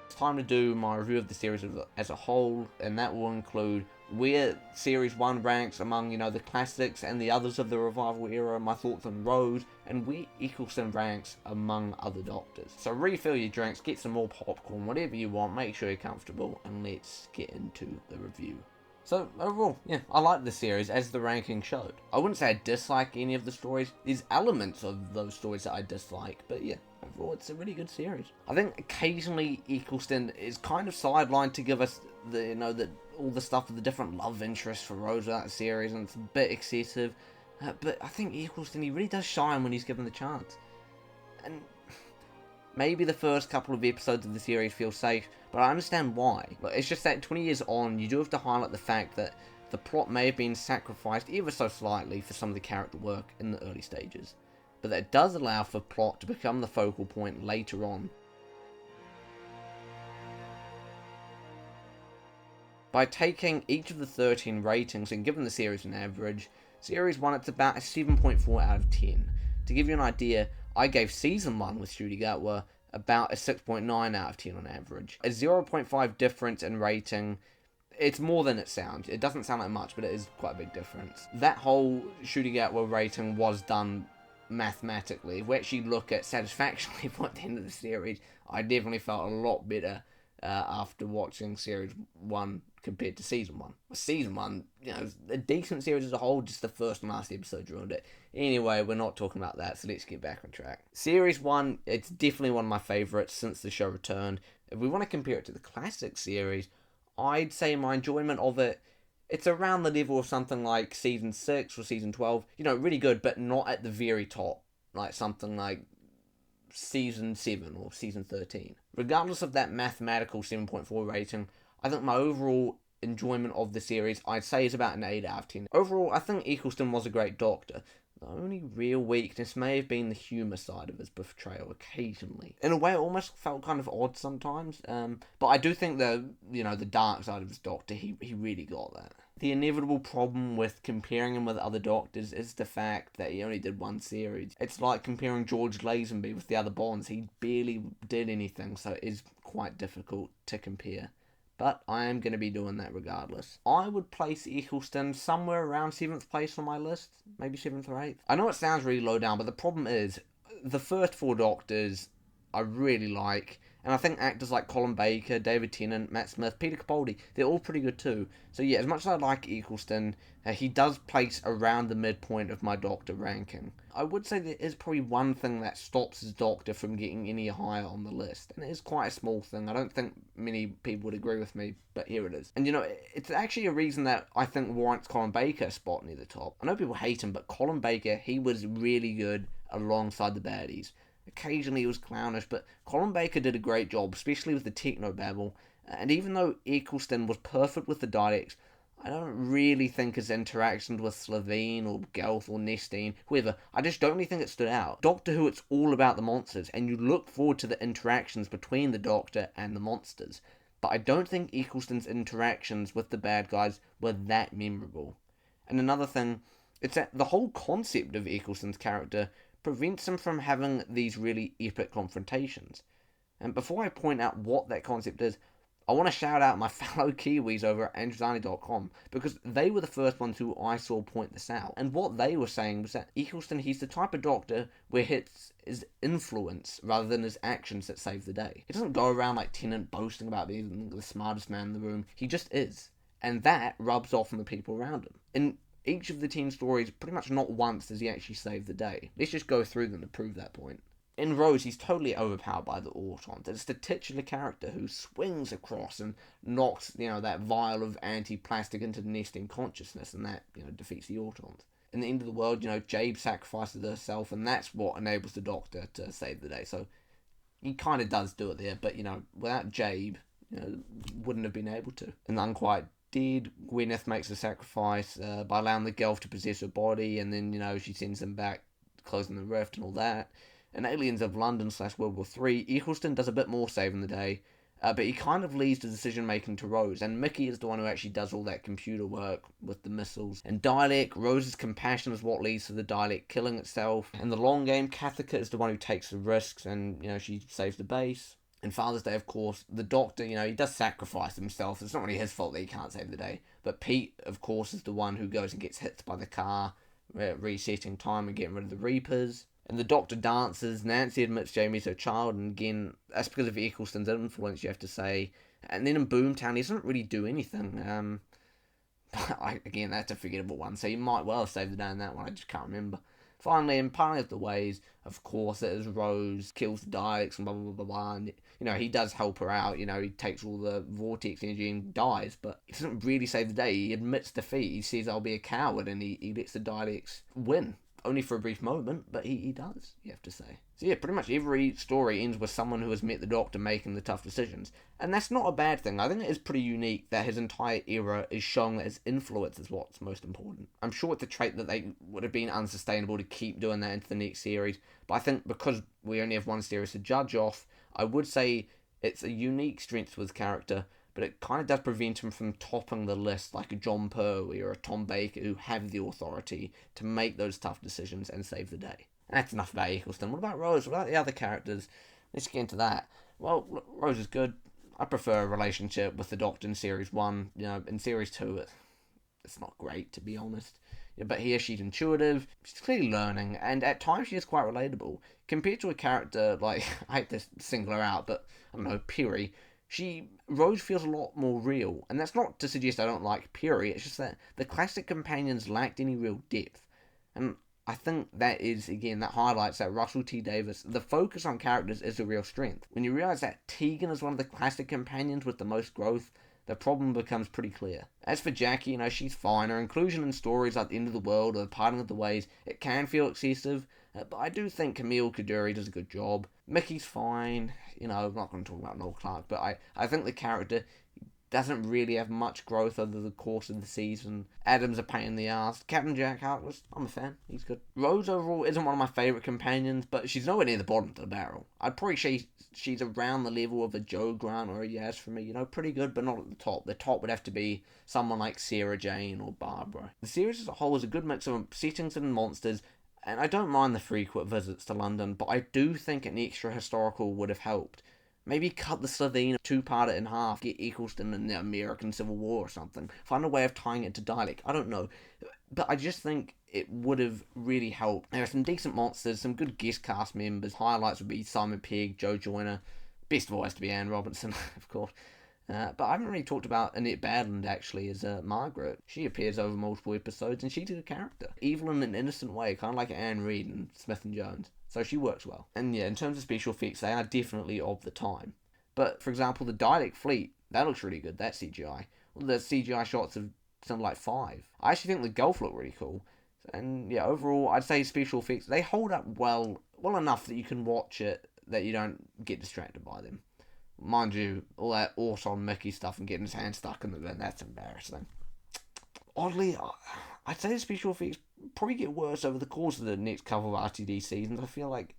It's time to do my review of the series as a whole, and that will include where Series 1 ranks among, you know, the classics and the others of the revival era, my thoughts on Rose, and where Eccleston ranks among other Doctors. So refill your drinks, get some more popcorn, whatever you want, make sure you're comfortable, and let's get into the review. So overall, yeah, I like the series as the ranking showed. I wouldn't say I dislike any of the stories. There's elements of those stories that I dislike, but yeah, overall it's a really good series. I think occasionally Eccleston is kind of sidelined to give us the, you know, all the stuff with the different love interests for Rose of that series, and it's a bit excessive. But I think Eccleston, he really does shine when he's given the chance. And maybe the first couple of episodes of the series feel safe, but I understand why. But it's just that 20 years on, you do have to highlight the fact that the plot may have been sacrificed ever so slightly for some of the character work in the early stages. But that does allow for plot to become the focal point later on. By taking each of the 13 ratings and giving the series an average, Series 1 it's about a 7.4 out of 10. To give you an idea, I gave Season 1 with Ncuti Gatwa about a 6.9 out of 10 on average. A 0.5 difference in rating, it's more than it sounds. It doesn't sound like much, but it is quite a big difference. That whole Ncuti Gatwa rating was done mathematically. If we actually look at satisfaction level at the end of the series, I definitely felt a lot better after watching Series 1 compared to Season 1. Season 1, you know, a decent series as a whole, just the first and last episode ruined it. Anyway, we're not talking about that, so let's get back on track. Series 1, it's definitely one of my favourites since the show returned. If we want to compare it to the classic series, I'd say my enjoyment of it, it's around the level of something like Season 6 or Season 12. You know, really good, but not at the very top. Like something like season 7 or season 13. Regardless of that mathematical 7.4 rating, I think my overall enjoyment of the series, I'd say, is about an 8 out of 10. Overall, I think Eccleston was a great Doctor. The only real weakness may have been the humour side of his portrayal occasionally. In a way, it almost felt kind of odd sometimes, but I do think the dark side of his Doctor, he really got that. The inevitable problem with comparing him with other Doctors is the fact that he only did one series. It's like comparing George Lazenby with the other Bonds. He barely did anything, so it is quite difficult to compare. But I am going to be doing that regardless. I would place Eccleston somewhere around 7th place on my list. Maybe 7th or 8th. I know it sounds really low down, but the problem is, the first 4 Doctors I really like. And I think actors like Colin Baker, David Tennant, Matt Smith, Peter Capaldi, they're all pretty good too. So yeah, as much as I like Eccleston, he does place around the midpoint of my Doctor ranking. I would say there is probably one thing that stops his Doctor from getting any higher on the list. And it is quite a small thing. I don't think many people would agree with me, but here it is. And it's actually a reason that I think warrants Colin Baker a spot near the top. I know people hate him, but Colin Baker, he was really good alongside the baddies. Occasionally he was clownish, but Colin Baker did a great job, especially with the technobabble. And even though Eccleston was perfect with the dialects, I don't really think his interactions with Slitheen or Gelth or Nestine, whoever, I just don't really think it stood out. Doctor Who, it's all about the monsters, and you look forward to the interactions between the Doctor and the monsters. But I don't think Eccleston's interactions with the bad guys were that memorable. And another thing, it's that the whole concept of Eccleston's character prevents him from having these really epic confrontations. And before I point out what that concept is, I want to shout out my fellow Kiwis over at andrewzani.com, because they were the first ones who I saw point this out. And what they were saying was that Eccleston, he's the type of Doctor where it's his influence rather than his actions that save the day. He doesn't go around like Tennant boasting about being the smartest man in the room. He just is. And that rubs off on the people around him. In each of the 10 stories, pretty much not once does he actually save the day. Let's just go through them to prove that point. In Rose, he's totally overpowered by the Autons. It's the titular character who swings across and knocks, that vial of anti-plastic into the nesting consciousness, and that, defeats the Autons. In the end of the world, Jabe sacrifices herself, and that's what enables the Doctor to save the day. So he kind of does do it there, but, without Jabe, wouldn't have been able to. In Unquiet Dead, Gwyneth makes a sacrifice by allowing the Gelf to possess her body, and then, she sends them back, closing the rift and all that. In Aliens of London / World War III, Eccleston does a bit more saving the day, but he kind of leaves the decision making to Rose, and Mickey is the one who actually does all that computer work with the missiles. In Dalek, Rose's compassion is what leads to the Dalek killing itself. In the long game, Kathika is the one who takes the risks, and she saves the base. In Father's Day, of course, the Doctor, he does sacrifice himself. It's not really his fault that he can't save the day. But Pete, of course, is the one who goes and gets hit by the car, resetting time and getting rid of the Reapers. And the Doctor dances. Nancy admits Jamie's her child, and again, that's because of Eccleston's influence, you have to say. And then in Boomtown, he doesn't really do anything. Again, that's a forgettable one, so you might well have saved the day in that one, I just can't remember. Finally, in Parting of the Ways, of course, it is Rose kills the Daleks and blah, blah, blah, blah, and, he does help her out, he takes all the vortex energy and dies, but he doesn't really save the day. He admits defeat, he says, I'll be a coward, and he lets the Daleks win. Only for a brief moment, but he does, you have to say. So yeah, pretty much every story ends with someone who has met the Doctor making the tough decisions. And that's not a bad thing. I think it is pretty unique that his entire era is showing that his influence is what's most important. I'm sure it's a trait that they would have been unsustainable to keep doing that into the next series, but I think because we only have one series to judge off, I would say it's a unique strength to his character, but it kind of does prevent him from topping the list like a John Pertwee or a Tom Baker, who have the authority to make those tough decisions and save the day. And that's enough about Eccleston. What about Rose? What about the other characters? Let's get into that. Well, Rose is good. I prefer a relationship with the Doctor in Series 1. In Series 2, it's not great, to be honest. But here she's intuitive, she's clearly learning, and at times she is quite relatable. Compared to a character like, I hate to single her out, but, I don't know, Piri, Rose feels a lot more real. And that's not to suggest I don't like Piri, it's just that the classic companions lacked any real depth. And I think that highlights that Russell T Davies, the focus on characters is a real strength. When you realise that Tegan is one of the classic companions with the most growth, the problem becomes pretty clear. As for Jackie, she's fine. Her inclusion in stories like The End of the World or The Parting of the Ways, it can feel excessive, But I do think Camille Kaduri does a good job. Mickey's fine. I'm not going to talk about Noel Clarke, but I think the character doesn't really have much growth over the course of the season. Adam's a pain in the ass. Captain Jack Harkness, I'm a fan. He's good. Rose overall isn't one of my favourite companions, but she's nowhere near the bottom of the barrel. I'd probably say she's around the level of a Joe Grant or a Yaz for me. Pretty good, but not at the top. The top would have to be someone like Sarah Jane or Barbara. The series as a whole is a good mix of settings and monsters, and I don't mind the frequent visits to London, but I do think an extra historical would have helped. Maybe cut the Slovene two-parter in half, get Eccleston in the American Civil War or something. Find a way of tying it to Dalek. I don't know. But I just think it would have really helped. There are some decent monsters, some good guest cast members. Highlights would be Simon Pegg, Joe Joyner. Best voice to be Anne Robinson, of course. But I haven't really talked about Annette Badland, actually, as Margaret. She appears over multiple episodes, and she's a character. Evil in an innocent way, kind of like Anne Reid and Smith and Jones. So she works well. And yeah, in terms of special effects, they are definitely of the time. But, for example, the Dalek fleet, that looks really good, that CGI. Well, the CGI shots of something like 5. I actually think the Gulf look really cool. And yeah, overall, I'd say special effects, they hold up well enough that you can watch it, that you don't get distracted by them. Mind you, all that Orson Mickey stuff and getting his hand stuck in the bin, that's embarrassing. Oddly, I'd say the special effects probably get worse over the course of the next couple of RTD seasons. I feel like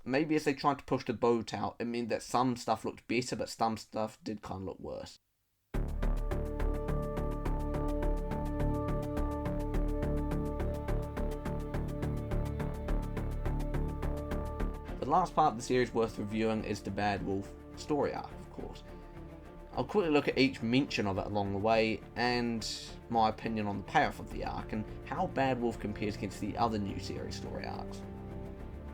maybe as they tried to push the boat out, it meant that some stuff looked better, but some stuff did kind of look worse. The last part of the series worth reviewing is the Bad Wolf story arc, of course. I'll quickly look at each mention of it along the way, and my opinion on the payoff of the arc, and how Bad Wolf compares against the other new series story arcs.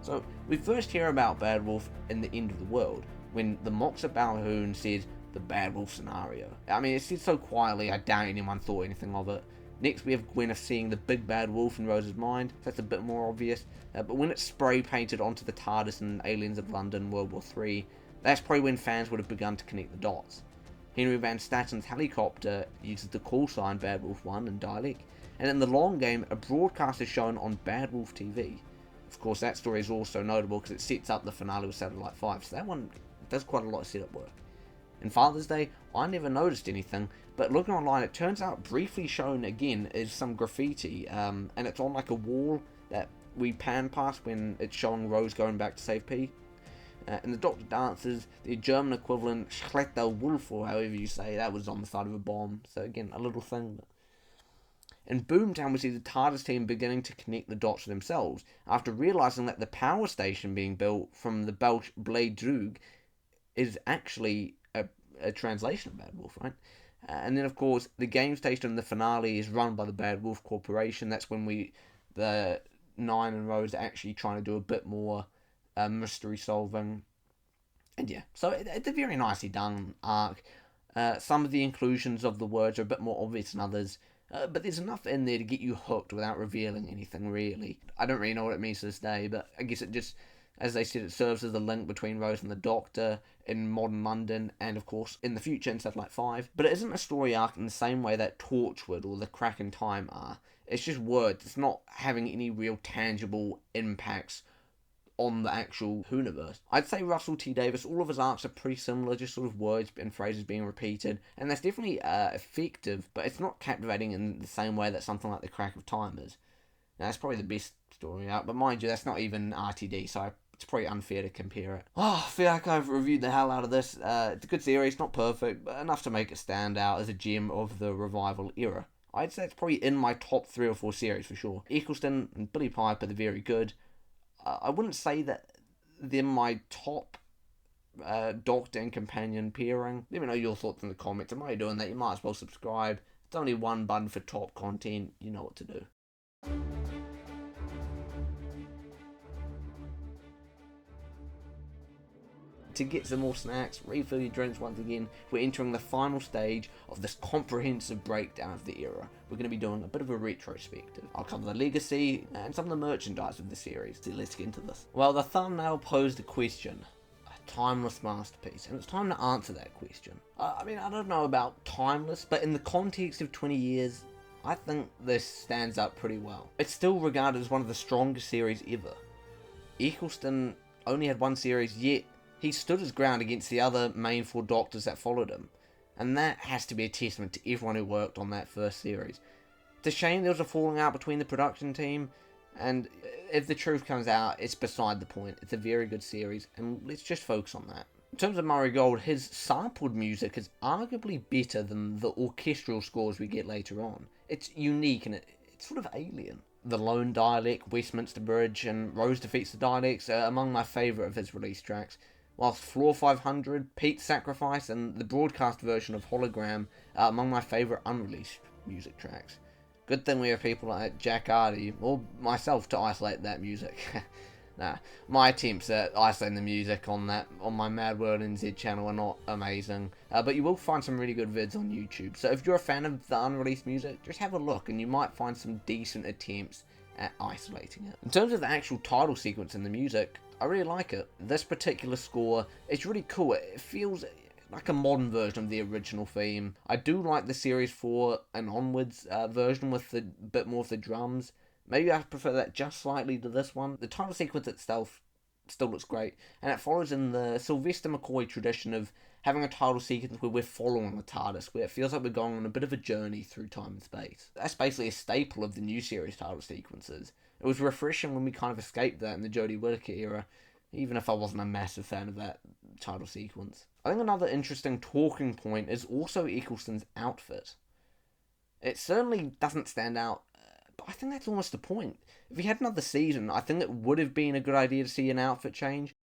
So, we first hear about Bad Wolf in The End of the World, when the Moxa Balhoun says the Bad Wolf scenario. I mean, it's said so quietly, I doubt anyone thought anything of it. Next, we have Gwyneth seeing the big bad wolf in Rose's mind. That's a bit more obvious. But when it's spray painted onto the TARDIS in Aliens of London World War III, that's probably when fans would have begun to connect the dots. Henry Van Statten's helicopter uses the call sign Bad Wolf 1 in Dalek, and in the long game, a broadcast is shown on Bad Wolf TV. Of course, that story is also notable because it sets up the finale with Satellite 5, so that one does quite a lot of setup work. In Father's Day, I never noticed anything, but looking online, it turns out briefly shown again is some graffiti, and it's on like a wall that we pan past when it's showing Rose going back to save P. And the Doctor dances, the German equivalent, Schlechter Wolf, or however you say, that was on the side of a bomb. So again, a little thing. In Boomtown, we see the TARDIS team beginning to connect the dots for themselves, after realising that the power station being built from the Belch Blade Droog is actually a translation of Bad Wolf, right? And then, of course, the game station in the finale is run by the Bad Wolf Corporation. That's when the Nine and Rose are actually trying to do a bit more mystery solving. And yeah, so it's a very nicely done arc. Some of the inclusions of the words are a bit more obvious than others, but there's enough in there to get you hooked without revealing anything, really. I don't really know what it means to this day, but I guess it just, as they said, it serves as a link between Rose and the Doctor in modern London, and of course in the future in Satellite 5. But it isn't a story arc in the same way that Torchwood or The Crack in Time are. It's just words. It's not having any real tangible impacts on the actual universe. I'd say Russell T Davies, all of his arcs are pretty similar, just sort of words and phrases being repeated, and that's definitely effective, but it's not captivating in the same way that something like The Crack of Time is. Now, that's probably the best story arc, but mind you, that's not even RTD, so it's probably unfair to compare it. Oh, I feel like I've reviewed the hell out of this. It's a good series, not perfect, but enough to make it stand out as a gem of the revival era. I'd say it's probably in my top 3 or 4 series for sure. Eccleston and Billie Piper, they're very good. I wouldn't say that they're my top Doctor and companion pairing. Let me know your thoughts in the comments. And while you're doing that, you might as well subscribe. It's only one button for top content. You know what to do. To get some more snacks, refill your drinks once again, we're entering the final stage of this comprehensive breakdown of the era. We're going to be doing a bit of a retrospective. I'll cover the legacy and some of the merchandise of the series. So let's get into this. Well, the thumbnail posed a question. A timeless masterpiece. And it's time to answer that question. I mean, I don't know about timeless, but in the context of 20 years, I think this stands up pretty well. It's still regarded as one of the strongest series ever. Eccleston only had one series, yet he stood his ground against the other main 4 Doctors that followed him. And that has to be a testament to everyone who worked on that first series. It's a shame there was a falling out between the production team, and if the truth comes out, it's beside the point. It's a very good series, and let's just focus on that. In terms of Murray Gold, his sampled music is arguably better than the orchestral scores we get later on. It's unique and it's sort of alien. The Lone Dialect, Westminster Bridge, and Rose Defeats the Dialects are among my favourite of his release tracks, whilst Floor 500, Pete's Sacrifice, and the broadcast version of Hologram are among my favourite unreleased music tracks. Good thing we have people like Jack Hardy, or myself, to isolate that music. Nah, my attempts at isolating the music on my Mad World NZ channel are not amazing, but you will find some really good vids on YouTube. So if you're a fan of the unreleased music, just have a look and you might find some decent attempts at isolating it. In terms of the actual title sequence in the music, I really like it. This particular score, it's really cool. It feels like a modern version of the original theme. I do like the Series 4 and onwards version with a bit more of the drums. Maybe I prefer that just slightly to this one. The title sequence itself still looks great, and it follows in the Sylvester McCoy tradition of having a title sequence where we're following the TARDIS, where it feels like we're going on a bit of a journey through time and space. That's basically a staple of the new series title sequences. It was refreshing when we kind of escaped that in the Jodie Whittaker era, even if I wasn't a massive fan of that title sequence. I think another interesting talking point is also Eccleston's outfit. It certainly doesn't stand out, but I think that's almost the point. If he had another season, I think it would have been a good idea to see an outfit change.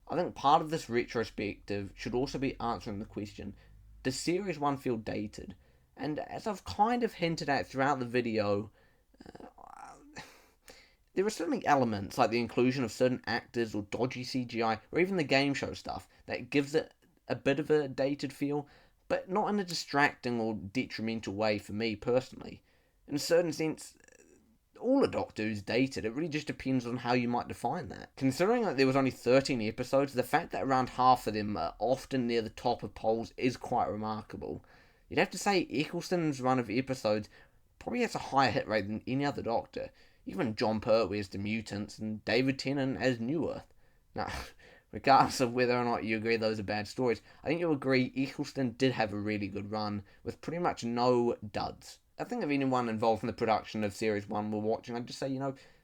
I think part of this retrospective should also be answering the question, does Series 1 feel dated? And as I've kind of hinted at throughout the video, there are certainly elements like the inclusion of certain actors or dodgy CGI or even the game show stuff that gives it a bit of a dated feel, but not in a distracting or detrimental way for me personally. In a certain sense, all a Doctor Who's dated. It really just depends on how you might define that. Considering that there was only 13 episodes, the fact that around half of them are often near the top of polls is quite remarkable. You'd have to say Eccleston's run of episodes probably has a higher hit rate than any other Doctor. Even John Pertwee as the Mutants and David Tennant as New Earth. Now, regardless of whether or not you agree those are bad stories, I think you'll agree Eccleston did have a really good run with pretty much no duds. I think if anyone involved in the production of Series 1 were watching, I'd just say,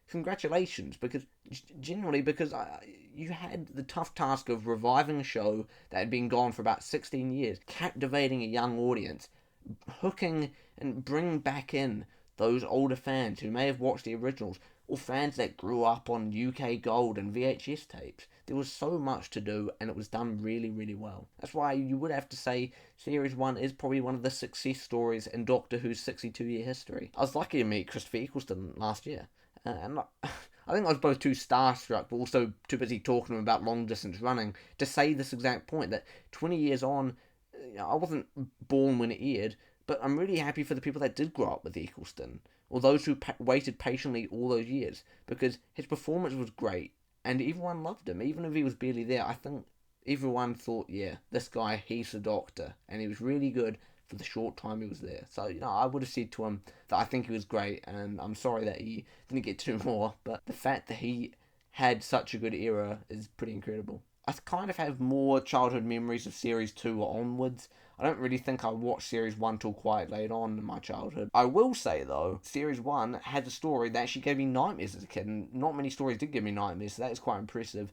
congratulations, because you had the tough task of reviving a show that had been gone for about 16 years, captivating a young audience, hooking and bringing back in those older fans who may have watched the originals, or fans that grew up on UK Gold and VHS tapes. There was so much to do, and it was done really, really well. That's why you would have to say Series 1 is probably one of the success stories in Doctor Who's 62-year history. I was lucky to meet Christopher Eccleston last year, and I think I was both too starstruck, but also too busy talking to him about long-distance running to say this exact point, that 20 years on, I wasn't born when it aired, but I'm really happy for the people that did grow up with Eccleston, or those who waited patiently all those years, because his performance was great, and everyone loved him. Even if he was barely there, I think everyone thought, yeah, this guy, he's the Doctor, and he was really good for the short time he was there. So, I would have said to him that I think he was great, and I'm sorry that he didn't get 2 more, but the fact that he had such a good era is pretty incredible. I kind of have more childhood memories of Series 2 or onwards. I don't really think I watched Series 1 till quite late on in my childhood. I will say, though, Series 1 had a story that actually gave me nightmares as a kid, and not many stories did give me nightmares, so that is quite impressive.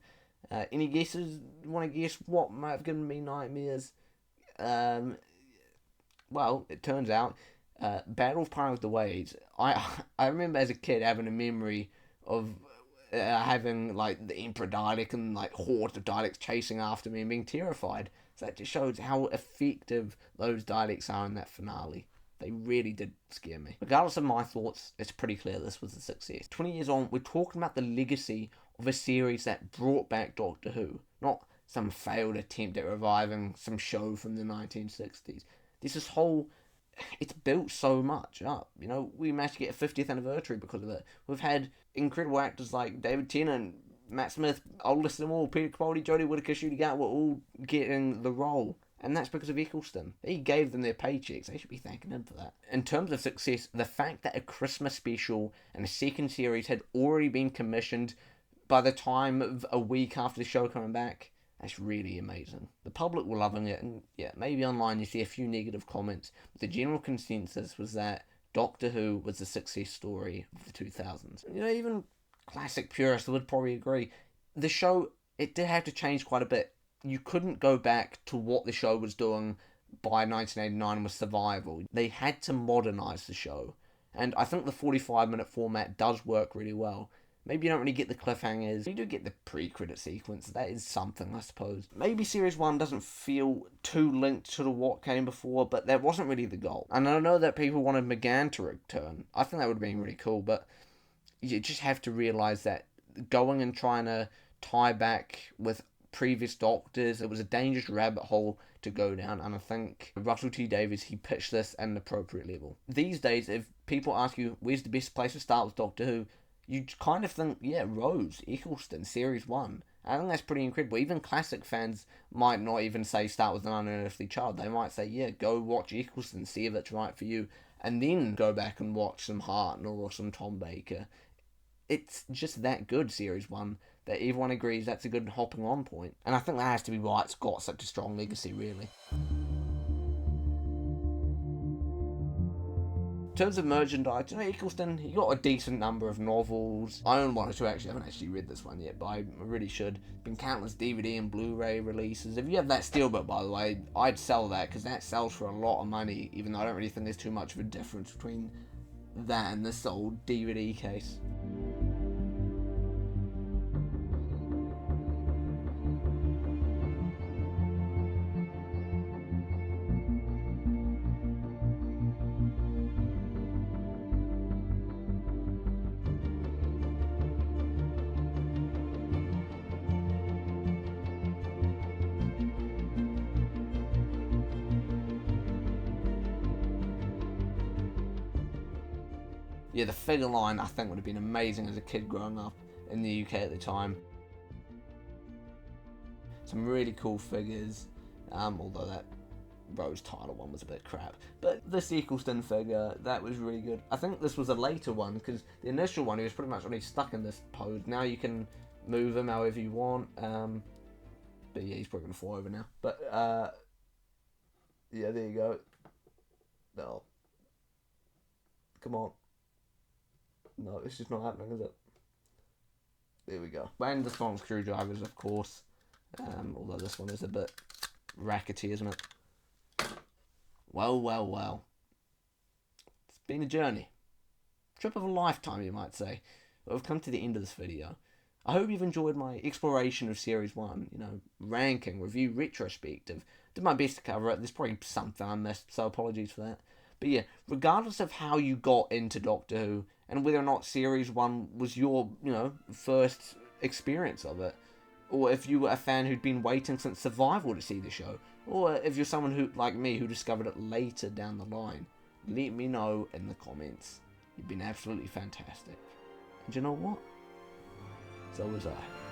Any guesses? Want to guess what might have given me nightmares? Well, it turns out, Battle of Planet of the Waves. I remember as a kid having a memory of having like the Emperor Dalek and like hordes of Daleks chasing after me and being terrified. So that just shows how effective those Daleks are in that finale. They really did scare me. Regardless of my thoughts, it's pretty clear this was a success. 20 years on, we're talking about the legacy of a series that brought back Doctor Who, not some failed attempt at reviving some show from the 1960s. There's this whole... It's built so much up. We managed to get a 50th anniversary because of it. We've had incredible actors like David Tennant, Matt Smith, I'll list them all, Peter Capaldi, Jodie Whittaker, Shooty Gant, were all getting the role. and that's because of Eccleston. He gave them their paychecks. They should be thanking him for that. In terms of success, the fact that a Christmas special and a second series had already been commissioned by the time of a week after the show coming back, that's really amazing. The public were loving it, and yeah, maybe online you see a few negative comments, but the general consensus was that Doctor Who was the success story of the 2000s. Even classic purists would probably agree. The show, it did have to change quite a bit. You couldn't go back to what the show was doing by 1989 with Survival. They had to modernise the show. And I think the 45-minute format does work really well. Maybe you don't really get the cliffhangers. You do get the pre-credit sequence. That is something, I suppose. Maybe Series 1 doesn't feel too linked to what came before, but that wasn't really the goal. And I know that people wanted McGann to return. I think that would have been really cool, but you just have to realise that going and trying to tie back with previous Doctors, it was a dangerous rabbit hole to go down, and I think Russell T Davies, he pitched this at an appropriate level. These days, if people ask you, where's the best place to start with Doctor Who, you kind of think, yeah, Rose, Eccleston, Series 1. I think that's pretty incredible. Even classic fans might not even say start with An Unearthly Child. They might say, yeah, go watch Eccleston, see if it's right for you, and then go back and watch some Hartnell or some Tom Baker. It's just that good, Series 1, that everyone agrees that's a good hopping on point. And I think that has to be why it's got such a strong legacy, really. In terms of merchandise, Eccleston, he got a decent number of novels. I own one or two, actually. I haven't actually read this one yet, but I really should. Been countless DVD and Blu-ray releases. If you have that steelbook, by the way, I'd sell that, because that sells for a lot of money, even though I don't really think there's too much of a difference between that and this old DVD case. Yeah, the figure line I think would have been amazing as a kid growing up in the UK at the time. Some really cool figures, although that Rose Tyler one was a bit crap. But this Eccleston figure, that was really good. I think this was a later one, because the initial one, he was pretty much only stuck in this pose. Now you can move him however you want. But yeah, he's probably going to fall over now. But, yeah, there you go. No. Come on. No, it's just not happening, is it? There we go. And the strong screwdrivers, of course. Although this one is a bit rackety, isn't it? Well, well, well. It's been a journey. Trip of a lifetime, you might say. But we've come to the end of this video. I hope you've enjoyed my exploration of Series 1. Ranking, review, retrospective. Did my best to cover it. There's probably something I missed, so apologies for that. But yeah, regardless of how you got into Doctor Who, and whether or not Series 1 was your, first experience of it, or if you were a fan who'd been waiting since Survival to see the show, or if you're someone who, like me, who discovered it later down the line, let me know in the comments. You've been absolutely fantastic. And you know what? So was I.